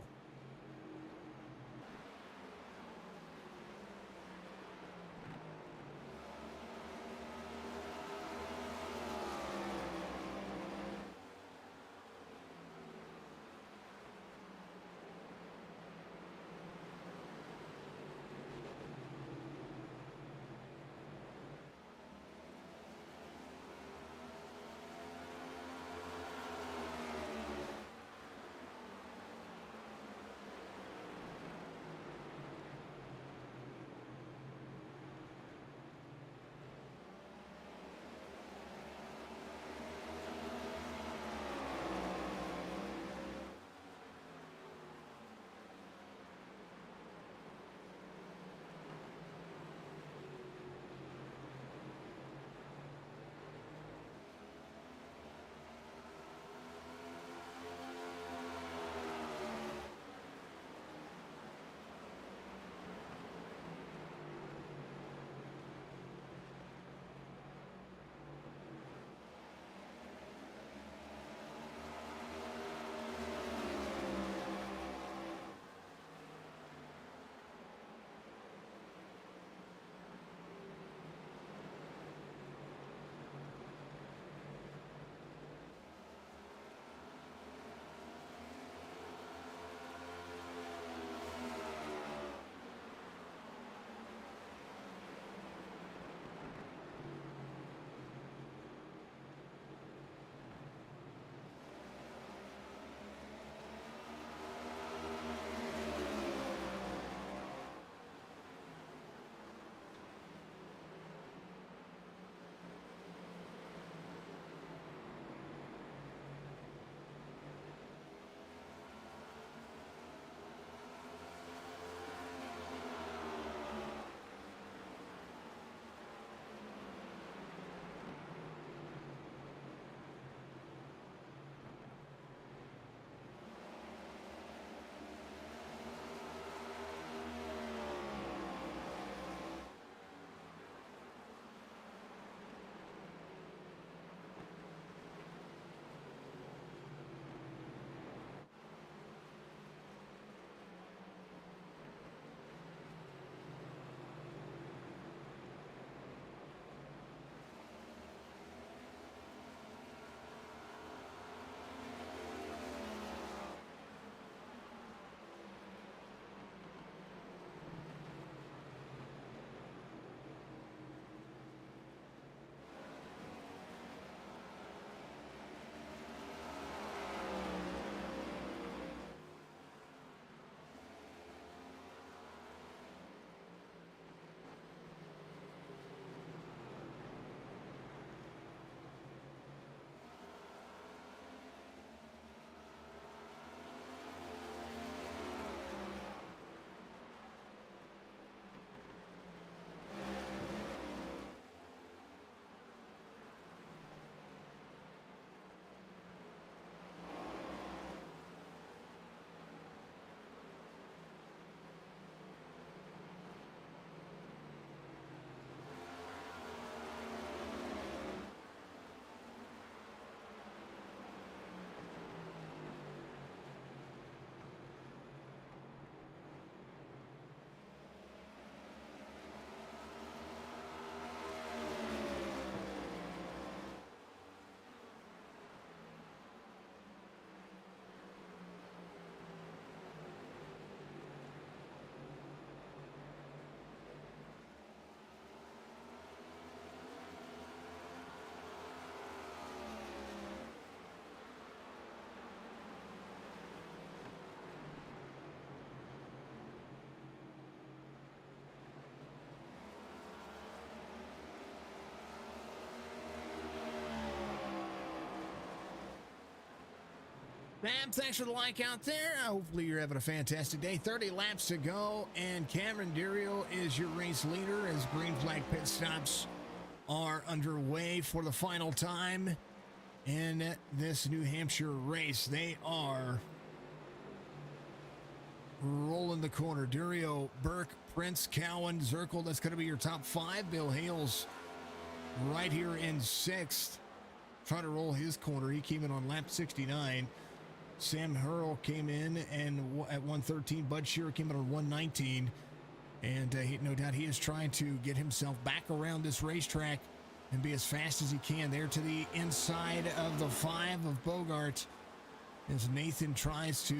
Sam, thanks for the like out there. Hopefully you're having a fantastic day. 30 laps to go, and Cameron Durio is your race leader as green flag pit stops are underway for the final time in this New Hampshire race. They are rolling the corner. Durio, Burke, Prince, Cowan, Zirkle, that's going to be your top five. Bill Hales right here in sixth, trying to roll his corner. He came in on lap 69. Sam Hurl came in and at 113. Bud Shearer came in on 119. And no doubt he is trying to get himself back around this racetrack and be as fast as he can. There to the inside of the 5 of Bogart as Nathan tries to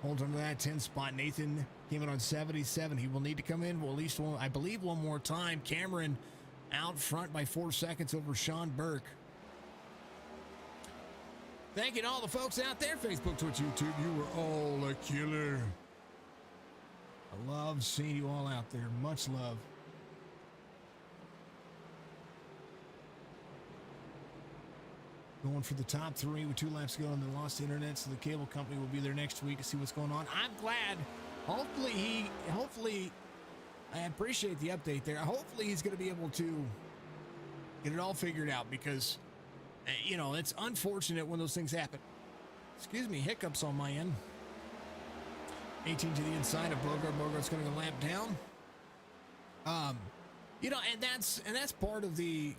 hold on to that 10 spot. Nathan came in on 77. He will need to come in, well, at least one, I believe, one more time. Cameron out front by 4 seconds over Sean Burke. Thank you to all the folks out there, Facebook, Twitch, YouTube. You were all a killer. I love seeing you all out there. Much love. Going for the top 3 with 2 laps to go, and they lost the internet, so the cable company will be there next week to see what's going on. I'm glad. Hopefully, I appreciate the update there. Hopefully he's going to be able to get it all figured out, because you know, it's unfortunate when those things happen. Excuse me, hiccups on my end. 18 to the inside of Bogart. Bogart's going to go lap down. You know, and that's part of the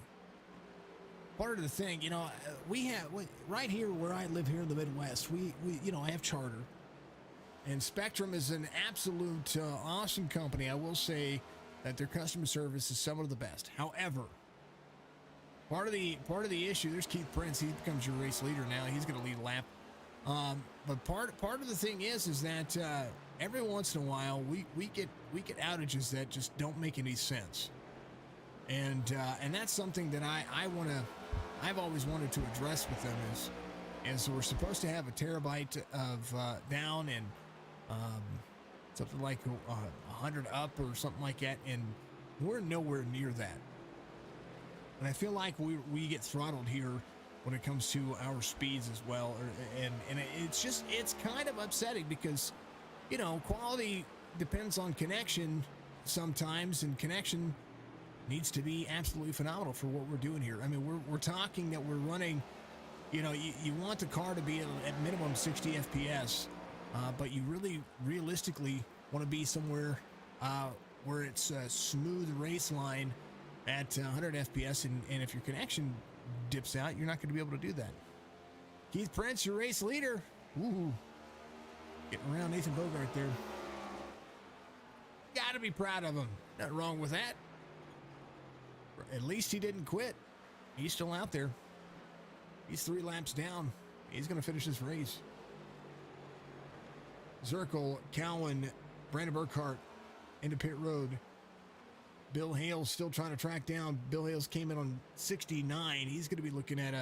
thing. You know, we right here where I live here in the Midwest. We you know, I have Charter, and Spectrum is an absolute awesome company. I will say that their customer service is some of the best. However, part of the issue, there's Keith Prince. He becomes your race leader now. He's going to lead a lap. But part of the thing is that every once in a while we get outages that just don't make any sense, and that's something that I've always wanted to address with them is we're supposed to have a terabyte of down and something like 100 up or something like that, and we're nowhere near that. And I feel like we get throttled here when it comes to our speeds as well. And it's kind of upsetting because, you know, quality depends on connection sometimes, and connection needs to be absolutely phenomenal for what we're doing here. I mean, we're talking that we're running, you know, you want the car to be at minimum 60 FPS, but you really realistically want to be somewhere where it's a smooth race line at 100 FPS, and if your connection dips out, you're not going to be able to do that. Keith Prince, your race leader. Ooh, getting around Nathan Bogart there. Got to be proud of him. Nothing wrong with that. At least he didn't quit. He's still out there. He's 3 laps down. He's going to finish this race. Zirkle, Cowan, Brandon Burkhart into pit road. Bill Hales still trying to track down. Bill Hales came in on 69. He's going to be looking at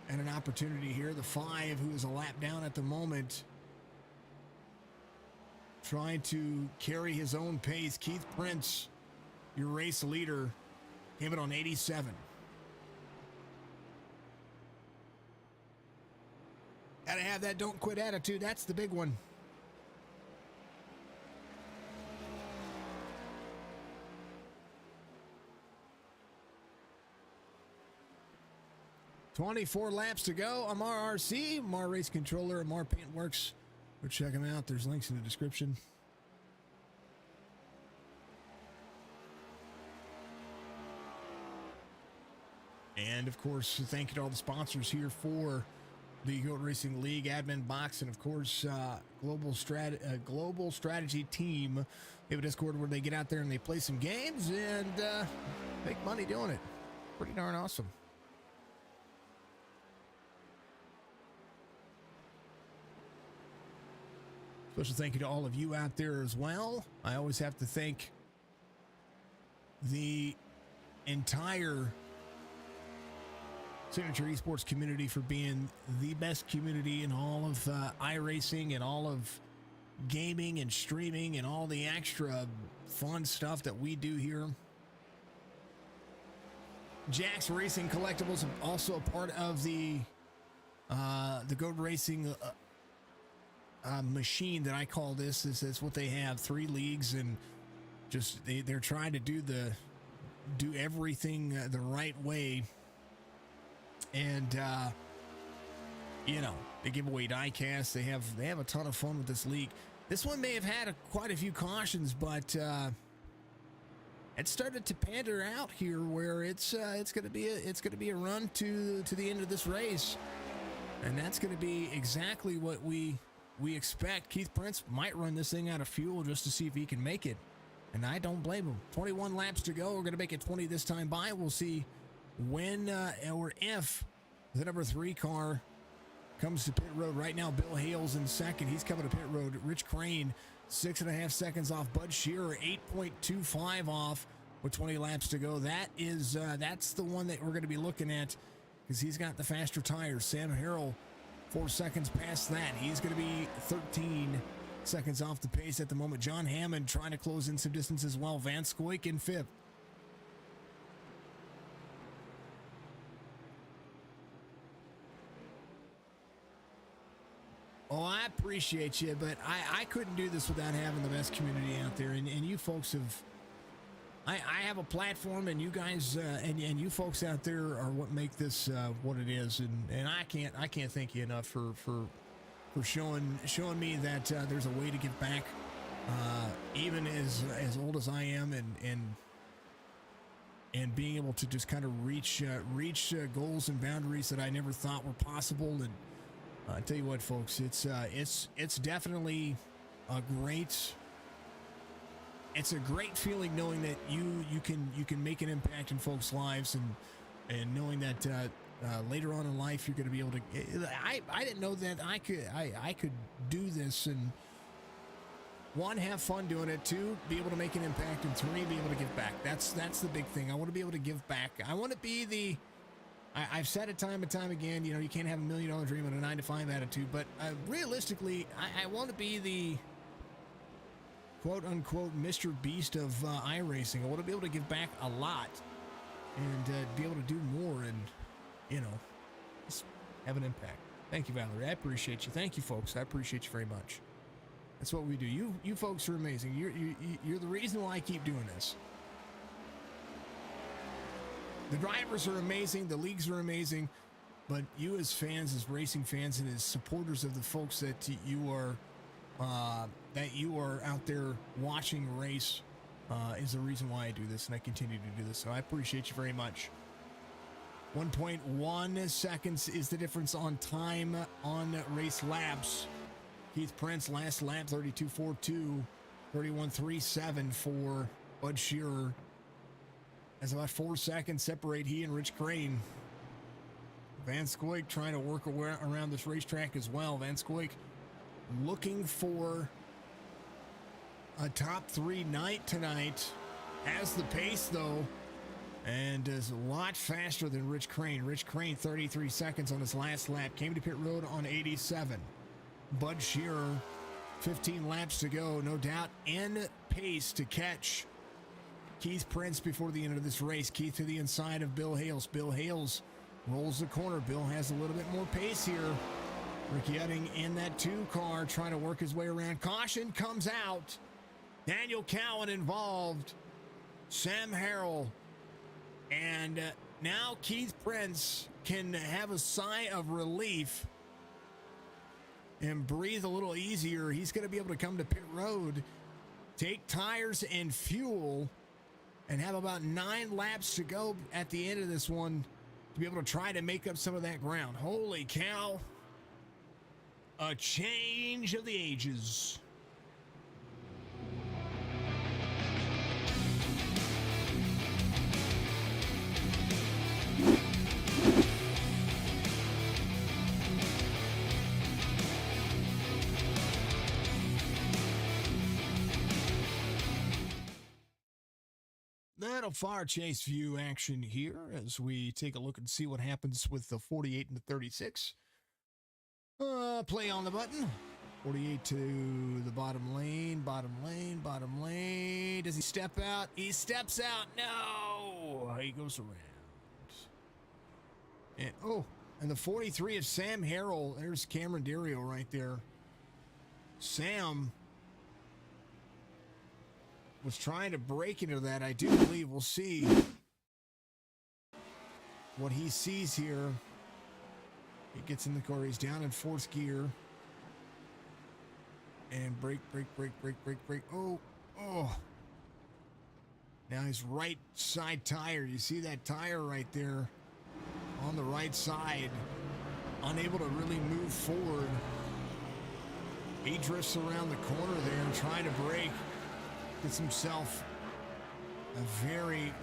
an opportunity here. The 5, who is a lap down at the moment, trying to carry his own pace. Keith Prince, your race leader, came in on 87. Gotta have that don't quit attitude. That's the big one. $24 laps to go. Amar RC, Amar Race Controller, Amar Paintworks. Go check them out. There's links in the description. And of course, thank you to all the sponsors here for the G.O.A.T Racing League, Admin Box, and of course, Global Strategy Team. They have a Discord where they get out there and they play some games and make money doing it. Pretty darn awesome. Special thank you to all of you out there as well. I always have to thank the entire Signature Esports community for being the best community in all of iRacing and all of gaming and streaming and all the extra fun stuff that we do here. Jack's Racing Collectibles, also a part of the The Go Racing machine that I call this is what they have, 3 leagues, and just they're trying to do everything the right way. And you know, they give away diecast. They have a ton of fun with this league. This one may have had quite a few cautions, but it started to pander out here where it's gonna be a run to the end of this race, and that's gonna be exactly what we expect. Keith Prince might run this thing out of fuel just to see if he can make it, and I don't blame him. 21 laps to go. We're gonna make it 20 this time by. We'll see when or if the number 3 car comes to pit road. Right now, Bill Hale's in second. He's coming to pit road. Rich Crane, 6.5 seconds off. Bud Shearer, 8.25 off with 20 laps to go. That's the one that we're going to be looking at because he's got the faster tires. Sam Harrell, 4 seconds past that. He's going to be 13 seconds off the pace at the moment. John Hammond trying to close in some distance as well. Van Scoik in 5th. Oh, I appreciate you, but I couldn't do this without having the best community out there. And you folks have, I have a platform, and you guys and you folks out there are what make this what it is. And I can't thank you enough for showing me that there's a way to give back, even as old as I am, and being able to just kind of reach goals and boundaries that I never thought were possible. And I tell you what, folks, it's definitely a great feeling knowing that you can make an impact in folks' lives, and knowing that later on in life you're going to be able to. I didn't know that I could do this, and 1, have fun doing it, 2, be able to make an impact, and 3, be able to give back. That's the big thing. I want to be able to give back. I want to be the. I've said it time and time again, you know, you can't have $1 million dream and a 9-to-5 attitude, but realistically, I want to be the quote-unquote Mr. Beast of iRacing. I want to be able to give back a lot and be able to do more and, you know, just have an impact. Thank you, Valerie. I appreciate you. Thank you, folks. I appreciate you very much. That's what we do. You folks are amazing. You're the reason why I keep doing this. The drivers are amazing, the leagues are amazing, but you as fans, as racing fans, and as supporters of the folks that you are out there watching race is the reason why I do this, and I continue to do this. So I appreciate you very much. 1.1 seconds is the difference on time on race laps. Keith Prince, last lap, 32.42, 31.37 for Bud Shearer. As about 4 seconds separate he and Rich Crane. Van Scoik trying to work around this racetrack as well. Van Scoik looking for a top 3 night tonight. Has the pace though, and is a lot faster than Rich Crane. Rich Crane 33 seconds on his last lap. Came to pit road on 87. Bud Shearer 15 laps to go. No doubt in pace to catch Keith Prince before the end of this race. Keith to the inside of Bill Hales. Bill Hales rolls the corner. Bill has a little bit more pace here. Ricky Utting in that 2 car trying to work his way around. Caution comes out. Daniel Cowan involved. Sam Harrell. And now Keith Prince can have a sigh of relief and breathe a little easier. He's going to be able to come to pit road, take tires and fuel, and have about 9 laps to go at the end of this one to be able to try to make up some of that ground. Holy cow. A change of the ages. Little far chase view action here as we take a look and see what happens with the 48 and the 36. Play on the button. 48 to the bottom lane, bottom lane, bottom lane. Does he step out? He steps out. No! He goes around. And, oh, And the 43 of Sam Harrell. There's Cameron Dario right there. Sam was trying to break into that. I do believe we'll see what he sees here. He gets in the car. He's down in fourth gear. And brake. Oh. Now his right side tire. You see that tire right there on the right side. Unable to really move forward. He drifts around the corner there trying to brake. Gets himself a very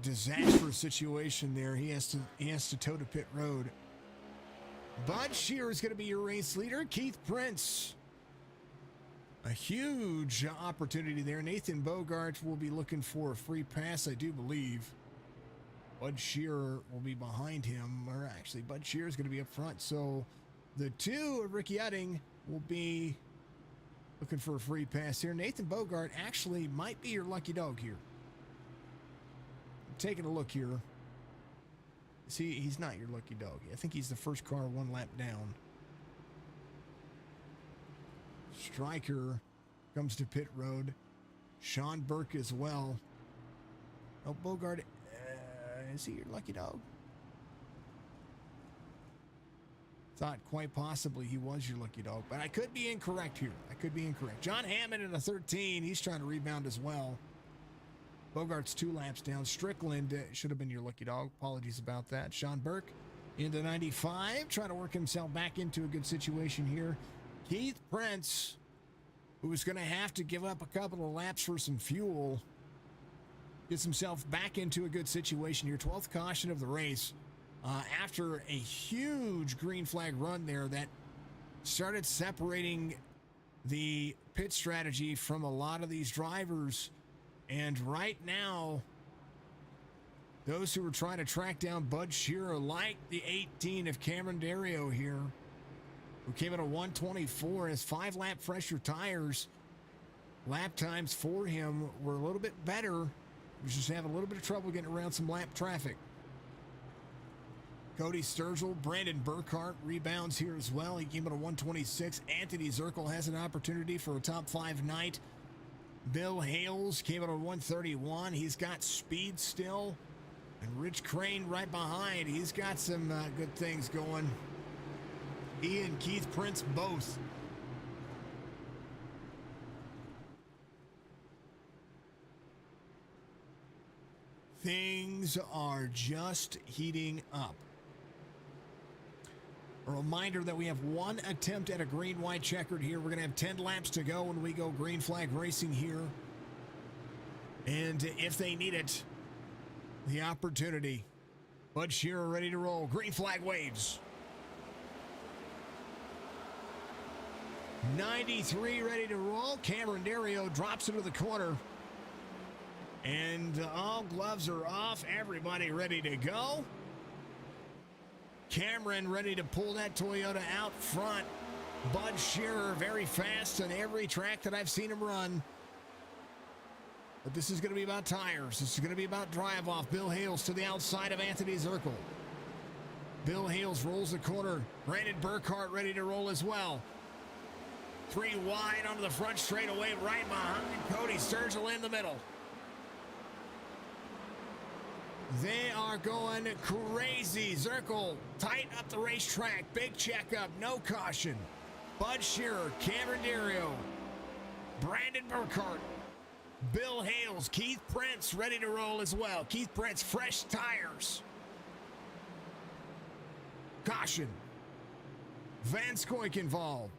disastrous situation there. He has to toe to pit road. Bud Shear is going to be your race leader. Keith Prince. A huge opportunity there. Nathan Bogart will be looking for a free pass, I do believe. Bud Shearer will be behind him, or actually Bud Shearer is going to be up front. So the two of Ricky Utting will be looking for a free pass here. Nathan Bogart actually might be your lucky dog here. I'm taking a look here. See, he's not your lucky dog. I think he's the first car one lap down. Stryker comes to pit road. Sean Burke as well. Oh, Bogart, is he your lucky dog? Thought quite possibly he was your lucky dog, but I could be incorrect here. I could be incorrect. John Hammond in a 13. He's trying to rebound as well. Bogart's 2 laps down. Strickland should have been your lucky dog. Apologies about that. Sean Burke into 95. Trying to work himself back into a good situation here. Keith Prince, who is going to have to give up a couple of laps for some fuel, gets himself back into a good situation here. 12th caution of the race. After a huge green flag run there that started separating the pit strategy from a lot of these drivers. And right now, those who were trying to track down Bud Shearer, like the 18 of Cameron Dario here, who came in a 124, has 5-lap fresher tires. Lap times for him were a little bit better. He was just having a little bit of trouble getting around some lap traffic. Cody Sturgill, Brandon Burkhart rebounds here as well. He came in a 126. Anthony Zirkle has an opportunity for a top 5 night. Bill Hales came in a 131. He's got speed still. And Rich Crane right behind. He's got some good things going. He and Keith Prince both. Things are just heating up. A reminder that we have 1 attempt at a green-white checkered here. We're going to have 10 laps to go when we go green flag racing here. And if they need it, the opportunity. Bud Shearer ready to roll. Green flag waves. 93 ready to roll. Cameron Dario drops into the corner. And all gloves are off. Everybody ready to go. Cameron ready to pull that Toyota out front. Bud Shearer very fast on every track that I've seen him run. But this is going to be about tires. This is going to be about drive off. Bill Hales to the outside of Anthony Zirkle. Bill Hales rolls the corner. Brandon Burkhart ready to roll as well. 3 wide onto the front straightaway right behind Cody Sturgill in the middle. They are going crazy. Zirkle tighten up the racetrack. Big checkup. No caution. Bud Shearer, Cameron Dario, Brandon Burkhart, Bill Hales, Keith Prince ready to roll as well. Keith Prince, fresh tires. Caution. Van Scoik involved.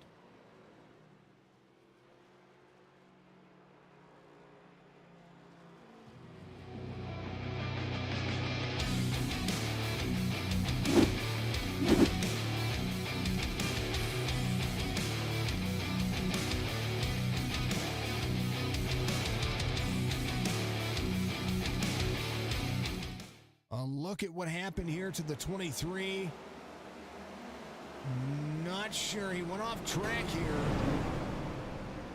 Look at what happened here to the 23. Not sure. He went off track here.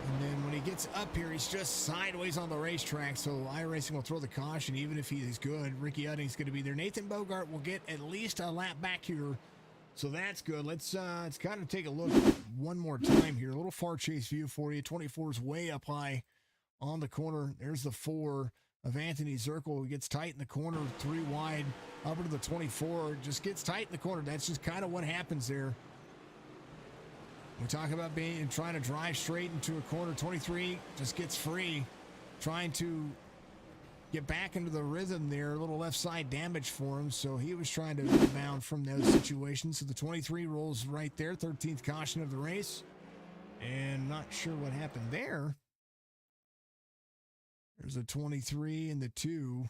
And then when he gets up here, he's just sideways on the racetrack. So iRacing will throw the caution even if he's good. Ricky Utting's going to be there. Nathan Bogart will get at least a lap back here So that's good. Let's kind of take a look one more time here. A little far chase view for you. 24 is way up high on the corner. There's the 4 of Anthony Zirkle, who gets tight in the corner, 3 wide, up to the 24. Just gets tight in the corner. That's just kind of what happens there. We talk about trying to drive straight into a corner. 23 just gets free, trying to get back into the rhythm there. A little left side damage for him, so he was trying to rebound from those situations. So the 23 rolls right there, 13th caution of the race. And not sure what happened there. There's a 23 and the 2.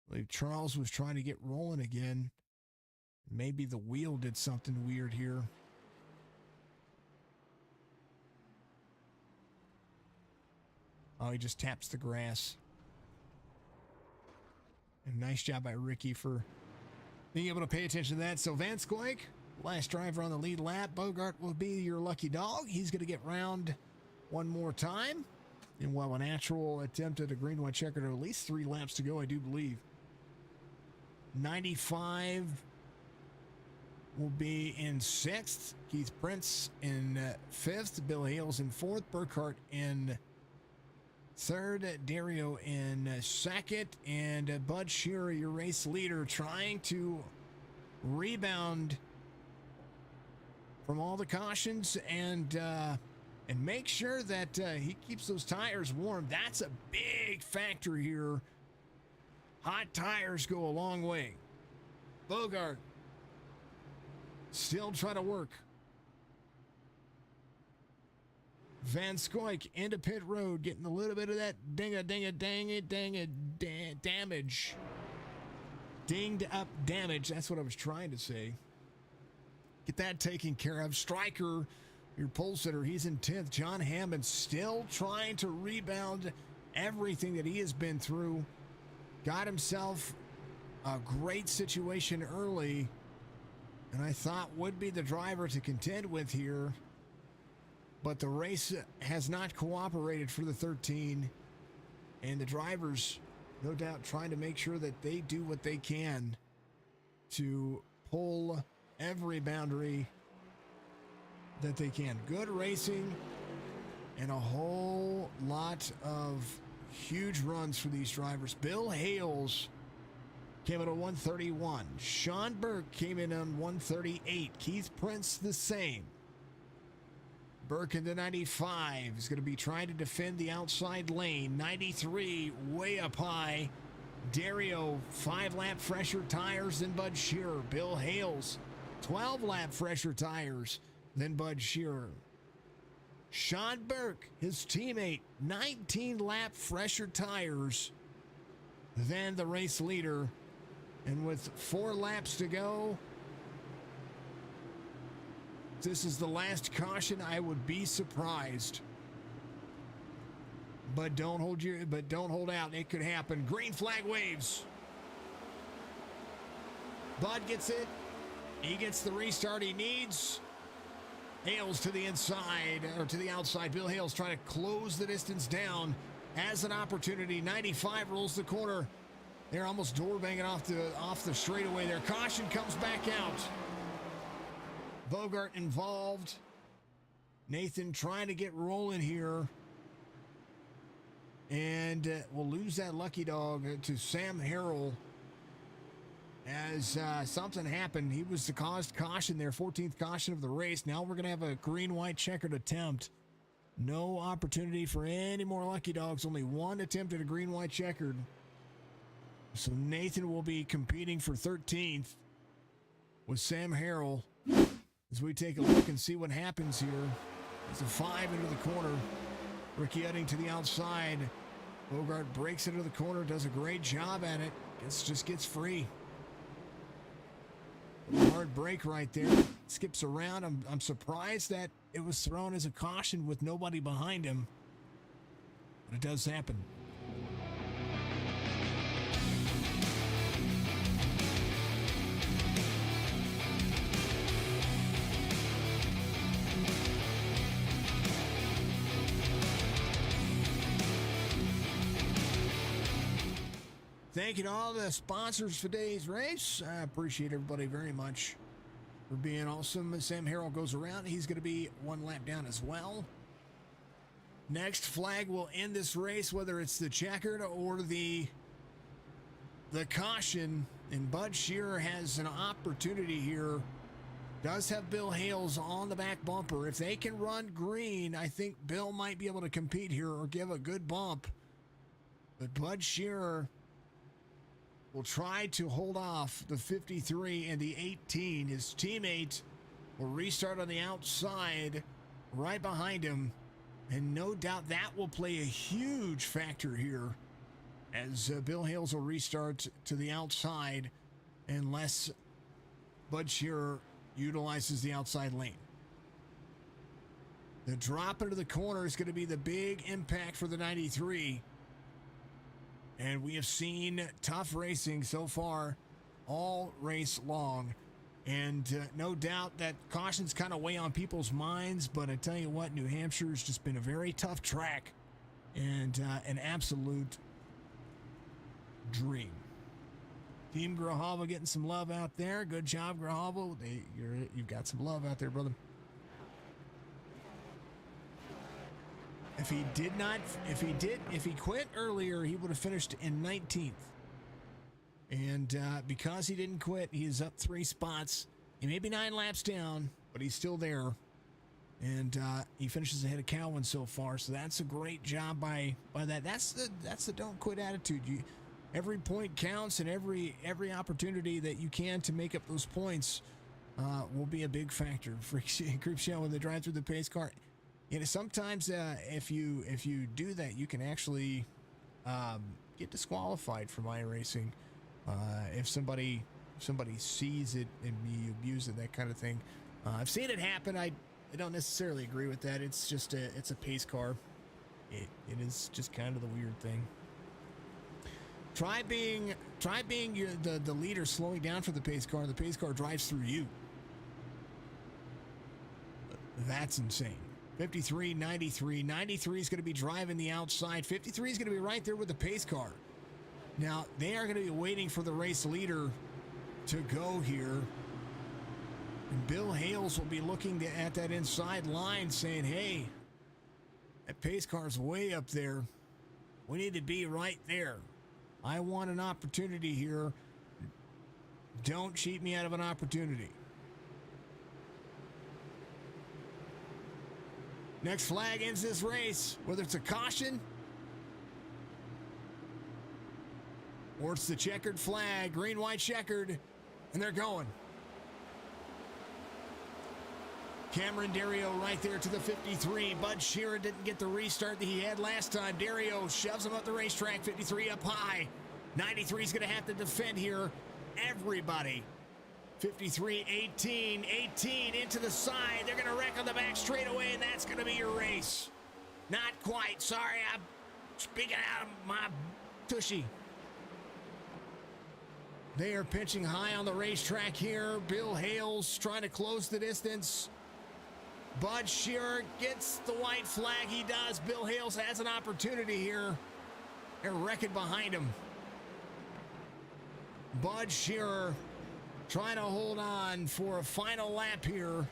I believe Charles was trying to get rolling again. Maybe the wheel did something weird here. Oh, he just taps the grass. And nice job by Ricky for being able to pay attention to that. So Van Scoik, last driver on the lead lap. Bogart will be your lucky dog. He's going to get round one more time. And while a natural attempt at a green white checker, at least 3 laps to go, I do believe. 95 will be in 6th. Keith Prince in 5th. Bill Hales in 4th. Burkhart in 3rd. Dario in 2nd. And Bud Shearer, your race leader, trying to rebound from all the cautions and make sure that he keeps those tires warm. That's a big factor here. Hot tires go a long way. Bogart still trying to work. Van Scoik into pit road, getting a little bit of that damage. Dinged up damage. That's what I was trying to say. Get that taken care of. Stryker, your pole sitter, he's in 10th. John Hammond still trying to rebound everything that he has been through. Got himself a great situation early, and I thought would be the driver to contend with here. But the race has not cooperated for the 13, and the drivers, no doubt, trying to make sure that they do what they can to pull every boundary that they can. Good racing and a whole lot of huge runs for these drivers. Bill Hales came in on 131. Sean Burke came in on 138. Keith Prince the same. Burke in the 95 is going to be trying to defend the outside lane. 93 way up high. Dario 5-lap fresher tires than Bud Shearer. Bill Hales 12-lap fresher tires than Bud Shearer. Sean Burke, his teammate, 19-lap fresher tires than the race leader. And with 4 laps to go, this is the last caution. I would be surprised. But don't hold out. It could happen. Green flag waves. Bud gets it. He gets the restart he needs. Hales to the inside, or to the outside. Bill Hales trying to close the distance down. Has an opportunity. 95 rolls the corner. They're almost door banging off the straightaway there. Caution comes back out. Bogart involved. Nathan trying to get rolling here. And we'll lose that lucky dog to Sam Harrell as something happened. He was the caused caution there, 14th caution of the race. Now we're going to have a green-white checkered attempt. No opportunity for any more lucky dogs. Only one attempt at a green-white checkered. So Nathan will be competing for 13th with Sam Harrell as we take a look and see what happens here. It's a 5 into the corner. Ricky Utting to the outside. Bogart breaks into the corner, does a great job at it. Just gets free. Hard break right there. Skips around. I'm surprised that it was thrown as a caution with nobody behind him. But it does happen. Thank you to all the sponsors for today's race. I appreciate everybody very much for being awesome. Sam Harrell goes around. He's going to be one lap down as well. Next flag will end this race, whether it's the checkered or the caution. And Bud Shearer has an opportunity here. Does have Bill Hales on the back bumper. If they can run green, I think Bill might be able to compete here or give a good bump. But Bud Shearer will try to hold off the 53 and the 18. His teammate will restart on the outside right behind him. And no doubt that will play a huge factor here as Bill Hales will restart to the outside unless Bud Shearer utilizes the outside lane. The drop into the corner is going to be the big impact for the 93. And we have seen tough racing so far all race long. And no doubt that cautions kind of weigh on people's minds. But I tell you what, New Hampshire's just been a very tough track and an absolute dream. Team Grahava getting some love out there. Good job, Grahava. You've got some love out there, brother. If he quit earlier, he would have finished in 19th. And because he didn't quit, he is up 3 spots. He may be 9 laps down, but he's still there. And he finishes ahead of Cowan so far. So that's a great job by that. That's the don't quit attitude. Every point counts, and every opportunity that you can to make up those points will be a big factor. Group show when they drive through the pace car. You know, sometimes if you do that, you can actually get disqualified from iRacing if somebody sees it and you abuse it, that kind of thing. I've seen it happen. I don't necessarily agree with that. It's just it's a pace car. It is just kind of the weird thing. Try being the leader, slowing down for the pace car. The pace car drives through you. That's insane. 53, 93. 93 is going to be driving the outside. 53 is going to be right there with the pace car. Now, they are going to be waiting for the race leader to go here. And Bill Hales will be looking at that inside line saying, hey, that pace car's way up there. We need to be right there. I want an opportunity here. Don't cheat me out of an opportunity. Next flag ends this race, whether it's a caution or it's the checkered flag, green, white, checkered, and they're going. Cameron Dario right there to the 53. Bud Shearer didn't get the restart that he had last time. Dario shoves him up the racetrack, 53 up high. 93 is going to have to defend here. Everybody. 53, 18, 18 into the side. They're going to wreck on the back straightaway, and that's going to be your race. Not quite. Sorry, I'm speaking out of my tushy. They are pitching high on the racetrack here. Bill Hales trying to close the distance. Bud Shearer gets the white flag. He does. Bill Hales has an opportunity here. They're wrecking behind him. Bud Shearer trying to hold on for a final lap here.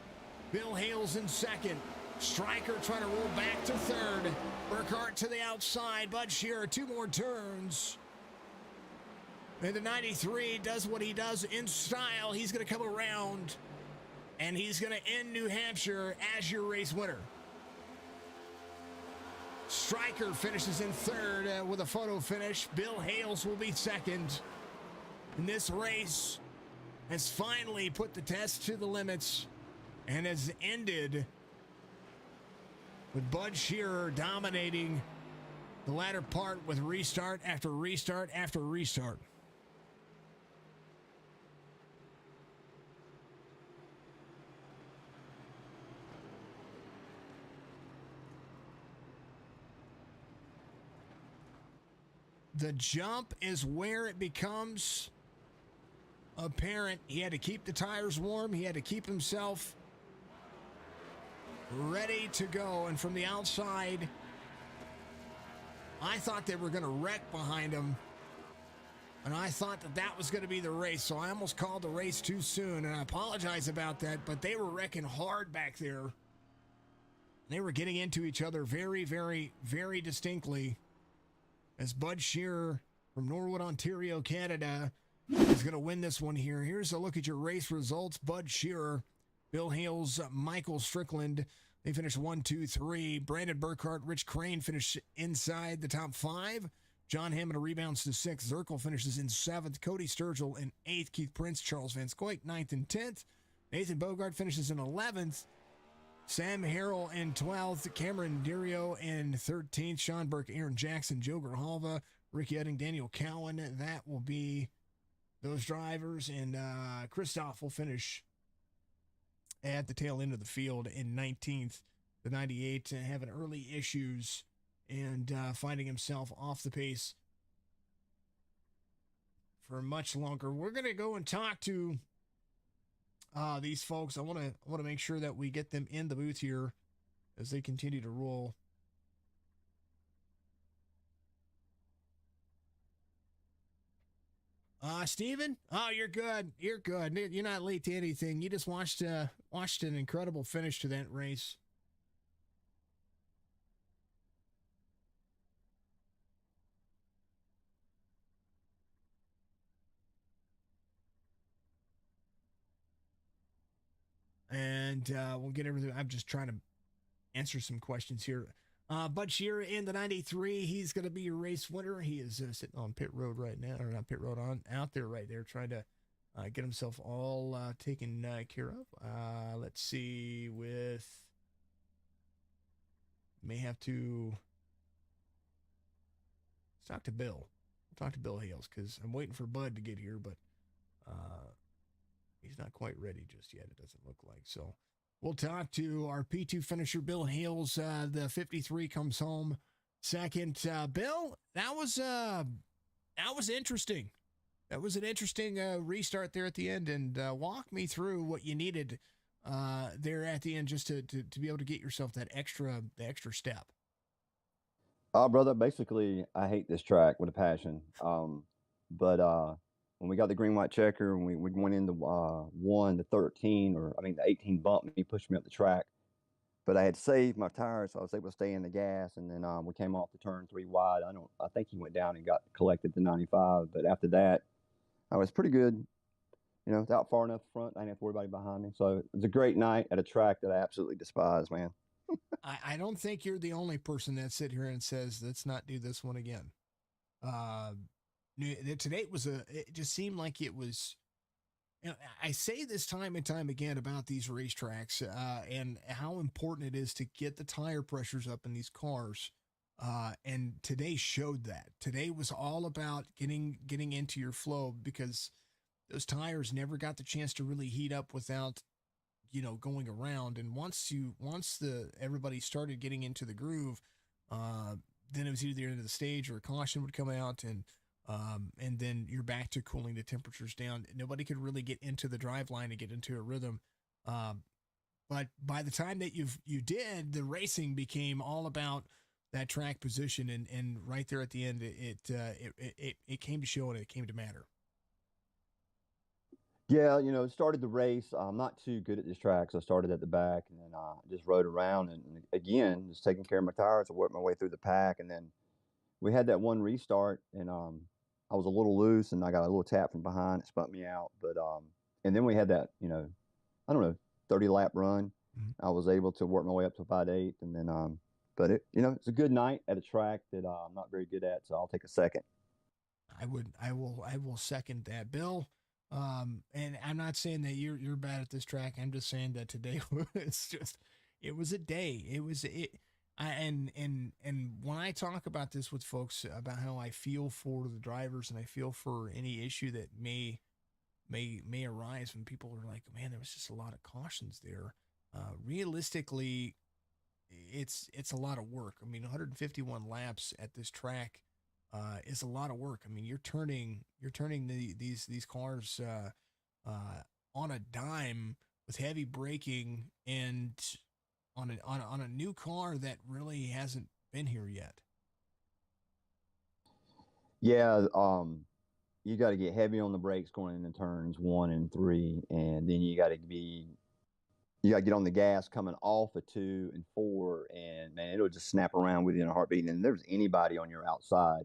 Bill Hales in second. Stryker trying to roll back to third. Burkhart to the outside. Bud Shearer, 2 more turns. And the 93 does what he does in style. He's going to come around, and he's going to end New Hampshire as your race winner. Stryker finishes in third with a photo finish. Bill Hales will be second. And this race has finally put the test to the limits and has ended with Bud Shearer dominating the latter part with restart after restart after restart. The jump is where it becomes apparent. He had to keep the tires warm. He had to keep himself ready to go. And from the outside, I thought they were going to wreck behind him. And I thought that was going to be the race, so I almost called the race too soon, and I apologize about that, but they were wrecking hard back there. They were getting into each other very, very, very distinctly as Bud Shearer from Norwood, Ontario, Canada is going to win this one here. Here's a look at your race results. Bud Shearer, Bill Hales, Michael Strickland, they finished 1, 2, 3. Brandon Burkhart, Rich Crane finished inside the top 5. John Hammond rebounds to 6th. Zirkle finishes in 7th. Cody Sturgill in 8th. Keith Prince, Charles Van Scoik, 9th and 10th. Nathan Bogart finishes in 11th. Sam Harrell in 12th. Cameron Dirio in 13th. Sean Burke, Aaron Jackson, Joe Grijalva, Ricky Edding, Daniel Cowan. That will be those drivers. And Christoph will finish at the tail end of the field in 19th. The 98 having early issues and finding himself off the pace for much longer. We're going to go and talk to these folks. I want to make sure that we get them in the booth here as they continue to roll. Steven? Oh, you're good. You're good. You're not late to anything. You just watched an incredible finish to that race. And we'll get everything. I'm just trying to answer some questions here. Bud Shearer in the 93. He's going to be your race winner. He is sitting on pit road right now, or not pit road, out there right there, trying to get himself all taken care of. Let's see. May have to talk to Bill. Talk to Bill Hales because I'm waiting for Bud to get here, but he's not quite ready just yet. It doesn't look like so. We'll talk to our P2 finisher, Bill Hales. The 53 comes home second. Bill, that was interesting. That was an interesting restart there at the end. And walk me through what you needed there at the end just to be able to get yourself the extra step. Brother, basically, I hate this track with a passion. But when we got the green white checker and we went into 1 to 13, the 18 bumped me, pushed me up the track. But I had saved my tires, so I was able to stay in the gas. And then we came off the turn 3 wide. I think he went down and got collected to 95. But after that, I was pretty good. You know, without far enough front, I didn't have to worry about anybody behind me. So it was a great night at a track that I absolutely despise, man. I don't think you're the only person that sit here and says, let's not do this one again. Today it just seemed like it was, you know, I say this time and time again about these racetracks and how important it is to get the tire pressures up in these cars. And today showed that. Today was all about getting into your flow because those tires never got the chance to really heat up without, you know, going around. And once everybody started getting into the groove, then it was either the end of the stage or a caution would come out and then you're back to cooling the temperatures down. Nobody could really get into the drive line and get into a rhythm. But by the time that you did, the racing became all about that track position. And right there at the end, it came to show and it came to matter. Yeah, you know, started the race. I'm not too good at this track, so I started at the back and then just rode around and again, just taking care of my tires. I worked my way through the pack, and then we had that one restart, and I was a little loose, and I got a little tap from behind. It spun me out, but and then we had that, you know, I don't know, 30-lap run. Mm-hmm. I was able to work my way up to about 8, and then but it, you know, it's a good night at a track that I'm not very good at, so I'll take a second. I will second that, Bill. And I'm not saying that you're bad at this track. I'm just saying that today it was a day. And when I talk about this with folks about how I feel for the drivers and I feel for any issue that may arise when people are like, man, there was just a lot of cautions there. Realistically, it's a lot of work. I mean, 151 laps at this track is a lot of work. I mean, you're turning these cars on a dime with heavy braking and on a new car that really hasn't been here yet. Yeah, you got to get heavy on the brakes going into turns 1 and 3, and then you got to get on the gas coming off of 2 and 4, and man, it'll just snap around with you in a heartbeat. And if there's anybody on your outside,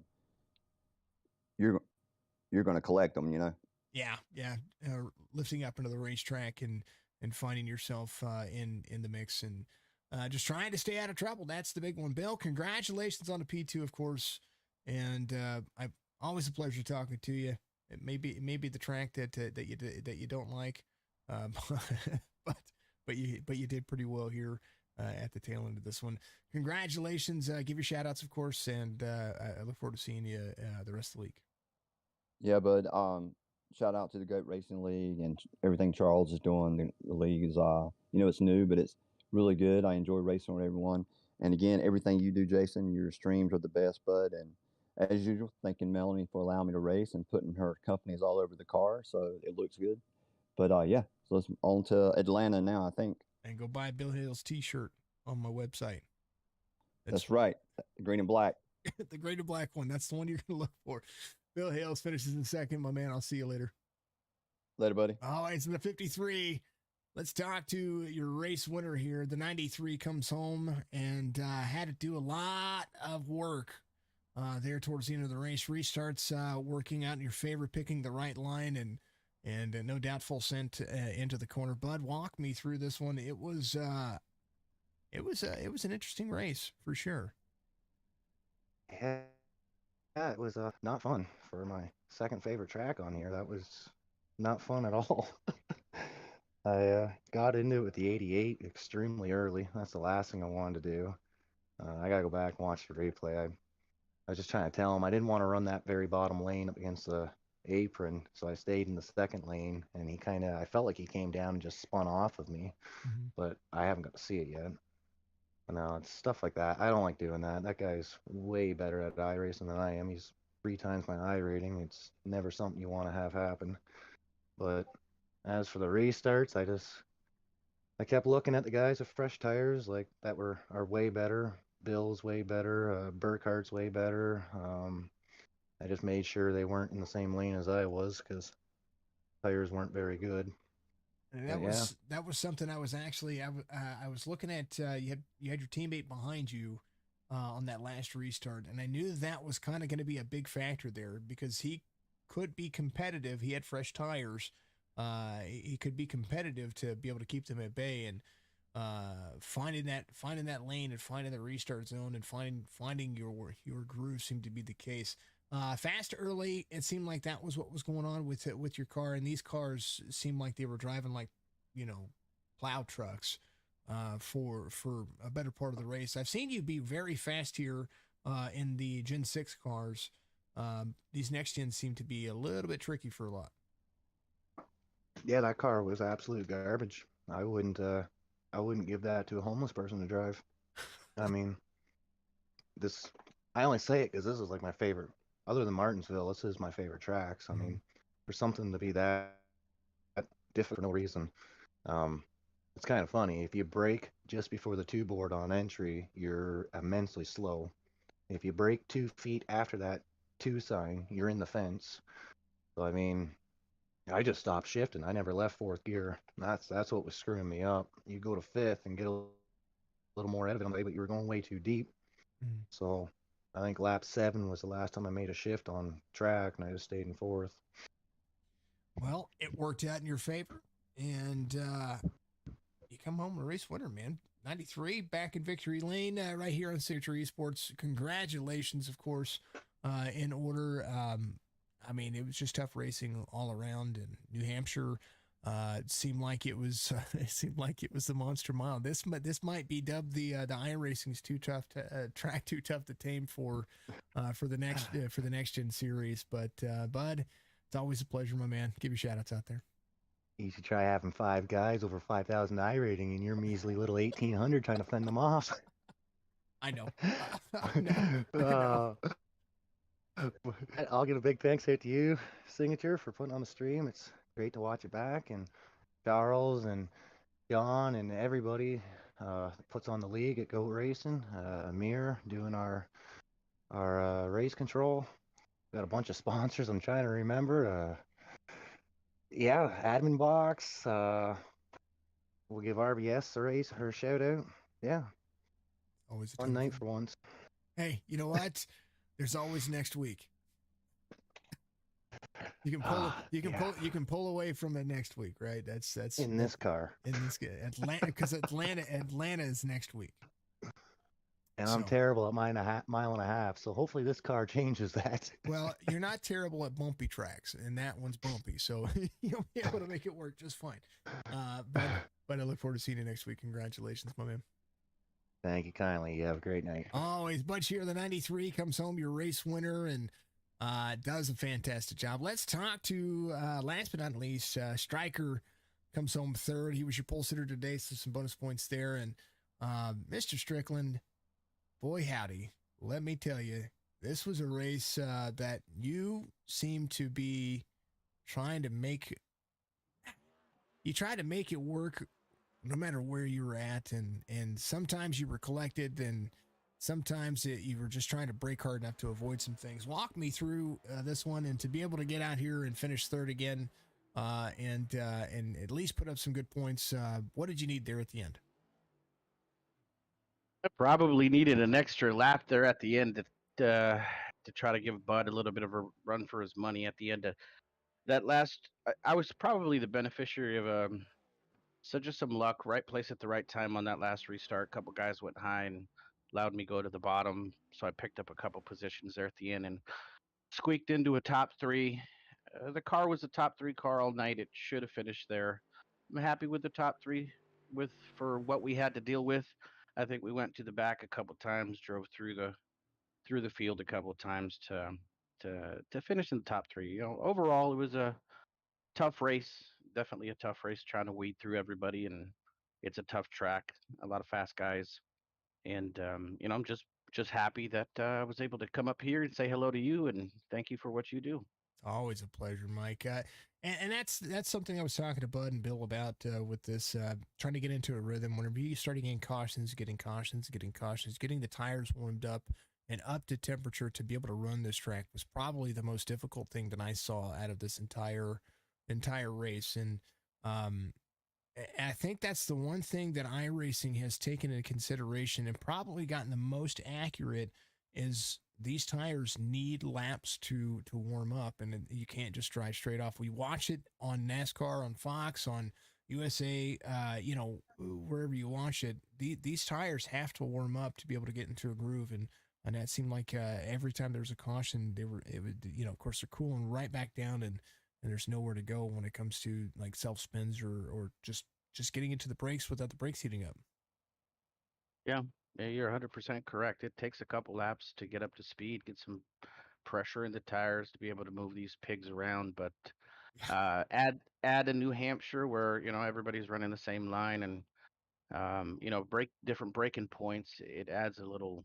you're going to collect them, you know. Yeah, yeah. Lifting up into the racetrack and finding yourself in the mix and just trying to stay out of trouble. That's the big one. Bill, congratulations on the P2, of course. And I always a pleasure talking to you. It may be the track that you don't like, uh, but you did pretty well here at the tail end of this one. Congratulations! Give your shout outs, of course, and I look forward to seeing you the rest of the week. Yeah, bud. Shout out to the G.O.A.T Racing League and everything Charles is doing. The league is, it's new, but it's really good. I enjoy racing with everyone. And again, everything you do, Jason, your streams are the best, bud. And as usual, thanking Melanie for allowing me to race and putting her companies all over the car, so it looks good. But yeah, so let's on to Atlanta now, I think. And go buy Bill Hale's T-shirt on my website. That's right, green and black. The green and black one. That's the one you're going to look for. Bill Hales finishes in second, my man. I'll see you later. Later, buddy. All right, it's in the 53. Let's talk to your race winner here. The 93 comes home and had to do a lot of work there towards the end of the race. Restarts working out in your favor, picking the right line, and no doubt full sent into the corner. Bud, walk me through this one. It was an interesting race for sure. Yeah, it was not fun for my second favorite track on here. That was not fun at all. I got into it with the 88 extremely early. That's the last thing I wanted to do. I got to go back and watch the replay. I was just trying to tell him I didn't want to run that very bottom lane up against the apron, so I stayed in the second lane, and I felt like he came down and just spun off of me, but I haven't got to see it yet. No, it's stuff like that. I don't like doing that. That guy's way better at iRacing than I am. He's 3 times my I rating. It's never something you want to have happen. But as for the restarts, I kept looking at the guys with fresh tires like that are way better. Bill's way better. Burkhardt's way better. I just made sure they weren't in the same lane as I was because tires weren't very good. And that was something I was actually I was looking at. You had your teammate behind you on that last restart, and I knew that was kind of going to be a big factor there because he could be competitive. He had fresh tires. He could be competitive to be able to keep them at bay, and finding that lane and finding the restart zone and finding your groove seemed to be the case. Fast early, it seemed like that was what was going on with your car, and these cars seemed like they were driving like, plow trucks for a better part of the race. I've seen you be very fast here in the Gen 6 cars. These next gens seem to be a little bit tricky for a lot. Yeah, that car was absolute garbage. I wouldn't give that to a homeless person to drive. I mean, I only say it because this is like my favorite. Other than Martinsville, this is my favorite tracks. I mean, for something to be that different for no reason, it's kind of funny. If you brake just before the 2 board on entry, you're immensely slow. If you brake 2 feet after that 2 sign, you're in the fence. So I mean, I just stopped shifting. I never left 4th gear. That's what was screwing me up. You go to 5th and get a little more out of it, but you were going way too deep. So I think lap 7 was the last time I made a shift on track, and I just stayed in 4th. Well, it worked out in your favor, and you come home a race winner, man. 93 back in victory lane right here on Signature Esports. Congratulations, of course, in order. I mean, it was just tough racing all around in New Hampshire. It seemed like it was. It seemed like it was the Monster Mile. This might be dubbed the iRacing's track too tough to tame for the next gen series. But Bud, it's always a pleasure, my man. Give your shout outs out there. You should try having 5 guys over 5,000 I rating and your measly little 1,800 trying to fend them off. I know. I know. I'll give a big thanks out to you, Signature, for putting on the stream. It's great to watch it back, and Charles and John and everybody puts on the league at G.O.A.T Racing. Amir doing our race control. Got a bunch of sponsors. I'm trying to remember. Yeah, admin box. We'll give RBS a race her shout out. Yeah, Always a ton fun of night fun. for once. Hey, you know what? There's always next week. You can pull Yeah, you can pull away from it next week, right? That's in that this car. in this Atlanta, because Atlanta is next week. And I'm So, terrible at mile and a half. So hopefully this car changes that. well, you're not terrible at bumpy tracks, and that one's bumpy, so you'll be able to make it work just fine. But I look forward to seeing you next week. Congratulations, my man. Thank you kindly. You have a great night. Always Butch here. The 93 comes home, your race winner, and does a fantastic job. Let's talk to, last but not least, Stryker comes home third. He was your pole sitter today, so some bonus points there. And Mr. Strickland, boy, howdy. Let me tell you, this was a race that you seem to be trying to make. You tried to make it work no matter where you were at, and sometimes you were collected, and sometimes you were just trying to brake hard enough to avoid some things. Walk me through this one, and to be able to get out here and finish third again, and at least put up some good points. What did you need there at the end? I probably needed an extra lap there at the end to try to give Bud a little bit of a run for his money at the end of that last. I was probably the beneficiary of so just some luck, right place at the right time on that last restart. A couple guys went high and allowed me go to the bottom, so I picked up a couple positions there at the end and squeaked into a top three. The car was a top three car all night. It should have finished there. I'm happy with the top three with for what we had to deal with. I think we went to the back a couple times, drove through the field a couple times to finish in the top three. You know, overall it was a tough race, definitely a tough race trying to weed through everybody, and it's a tough track, a lot of fast guys, and you know, I'm just happy that I was able to come up here and say hello to you and thank you for what you do. Always a pleasure, Mike. And that's something I was talking to Bud and Bill about with this, trying to get into a rhythm. Whenever you start getting cautions, getting the tires warmed up and up to temperature to be able to run this track was probably the most difficult thing that I saw out of this entire race. And um, I think that's the one thing that iRacing has taken into consideration and probably gotten the most accurate is these tires need laps to warm up, and you can't just drive straight off. We watch it on NASCAR, on Fox, on USA, wherever you watch it. These tires have to warm up to be able to get into a groove, and that seemed like every time there was a caution, of course, they're cooling right back down, and there's nowhere to go when it comes to like self spins or just getting into the brakes without the brakes heating up. Yeah, yeah, you're 100% correct. It takes a couple laps to get up to speed, get some pressure in the tires to be able to move these pigs around. But add a New Hampshire where you know everybody's running the same line and you know break different braking points. It adds a little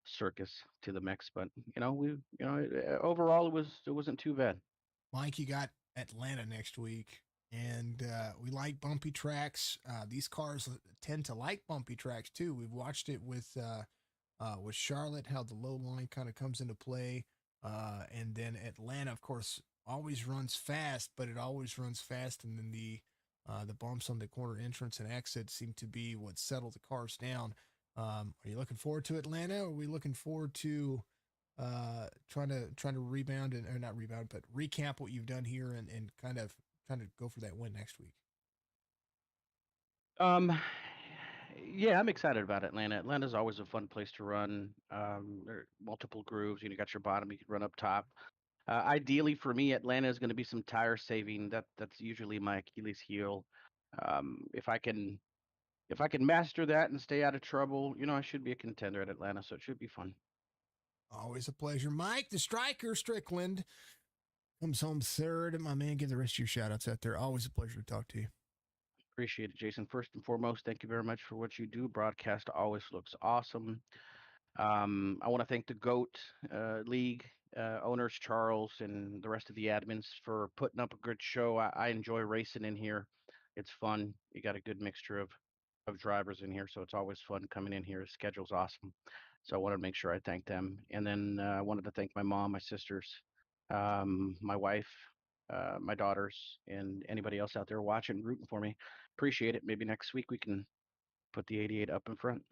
circus to the mix. But you know overall it wasn't too bad. Mike, you got Atlanta next week, and we like bumpy tracks. These cars tend to like bumpy tracks too. We've watched it with Charlotte, how the low line kind of comes into play, and then Atlanta, of course, always runs fast, but it always runs fast, and then the bumps on the corner entrance and exit seem to be what settle the cars down. Are you looking forward to Atlanta? Or are we looking forward to trying to rebound and or not rebound, but recap what you've done here and kind of trying to go for that win next week? Um, yeah, I'm excited about Atlanta. Atlanta's always a fun place to run. There are multiple grooves. You know, you got your bottom, you can run up top. Ideally for me, Atlanta is going to be some tire saving. That's usually my Achilles heel. If I can master that and stay out of trouble, you know, I should be a contender at Atlanta, so it should be fun. Always a pleasure. Mike, the striker, Strickland, comes home third. And my man, give the rest of your shout outs out there. Always a pleasure to talk to you. Appreciate it, Jason. First and foremost, thank you very much for what you do. Broadcast always looks awesome. I want to thank the GOAT League owners, Charles, and the rest of the admins for putting up a good show. I enjoy racing in here. It's fun. You got a good mixture of drivers in here, so it's always fun coming in here. The schedule's awesome. So I wanted to make sure I thank them. And then I wanted to thank my mom, my sisters, my wife, my daughters, and anybody else out there watching, rooting for me. Appreciate it. Maybe next week we can put the 88 up in front.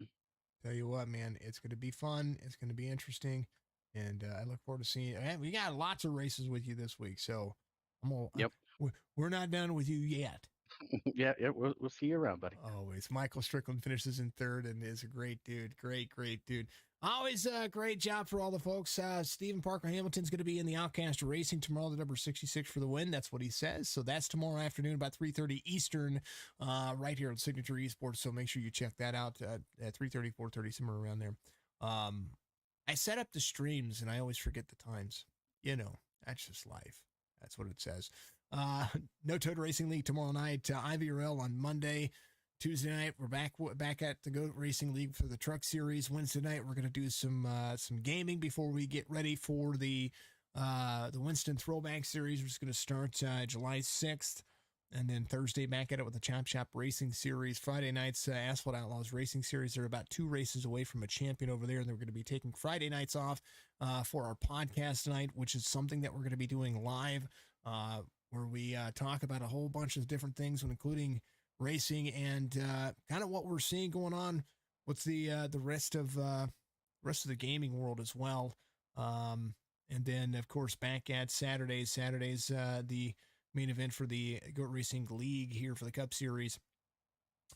Tell you what, man, it's going to be fun. It's going to be interesting. And I look forward to seeing it. We got lots of races with you this week. So Yep. we're not done with you yet. Yeah, we'll see you around, buddy. Always. Michael Strickland finishes in third and is a great dude. Great dude. Always a great job for all the folks. Stephen Parker Hamilton's going to be in the Outcast Racing tomorrow, the number 66 for the win. That's what he says. So that's tomorrow afternoon about 3:30 Eastern, right here on Signature Esports. So make sure you check that out at 3:30, 4:30, somewhere around there. I set up the streams and I always forget the times. You know, that's just life. That's what it says. No Toad Racing League tomorrow night. IVRL on Monday. Tuesday night, we're back at the G.O.A.T Racing League for the Truck Series. Wednesday night, we're going to do some gaming before we get ready for the Winston Throwback Series, which is going to start July 6th. And then Thursday, back at it with the Chop Shop Racing Series. Friday nights, Asphalt Outlaws Racing Series. They're about 2 races away from a champion over there. And they're going to be taking Friday nights off for our podcast tonight, which is something that we're going to be doing live, where we talk about a whole bunch of different things, including racing and kind of what we're seeing going on with the rest of the gaming world as well. And then, of course, back at Saturdays, the main event for the G.O.A.T Racing League here for the Cup Series.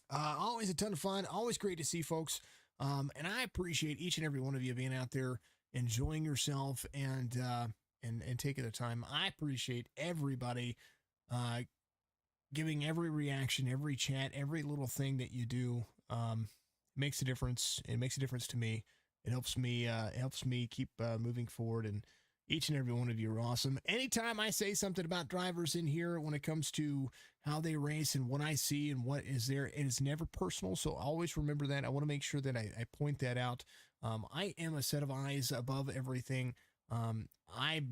Always a ton of fun. Always great to see folks. And I appreciate each and every one of you being out there enjoying yourself and taking the time. I appreciate everybody giving every reaction, every chat, every little thing that you do. Makes a difference. It makes a difference to me. It helps me keep moving forward. And each and every one of you are awesome. Anytime I say something about drivers in here when it comes to how they race and what I see and what is there, it is never personal. So always remember that. I want to make sure that I point that out. I am a set of eyes above everything. I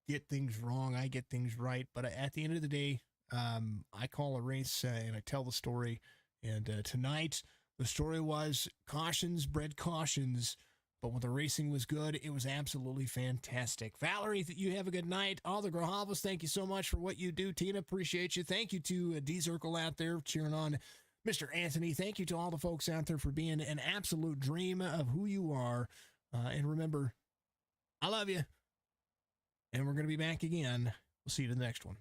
get things wrong. I get things right. But at the end of the day, I call a race and I tell the story. And tonight, the story was cautions bred cautions. But when the racing was good, it was absolutely fantastic. Valerie, you have a good night. All the Grohavas, thank you so much for what you do. Tina, appreciate you. Thank you to D-Circle out there cheering on Mr. Anthony. Thank you to all the folks out there for being an absolute dream of who you are. And remember, I love you. And we're going to be back again. We'll see you to the next one.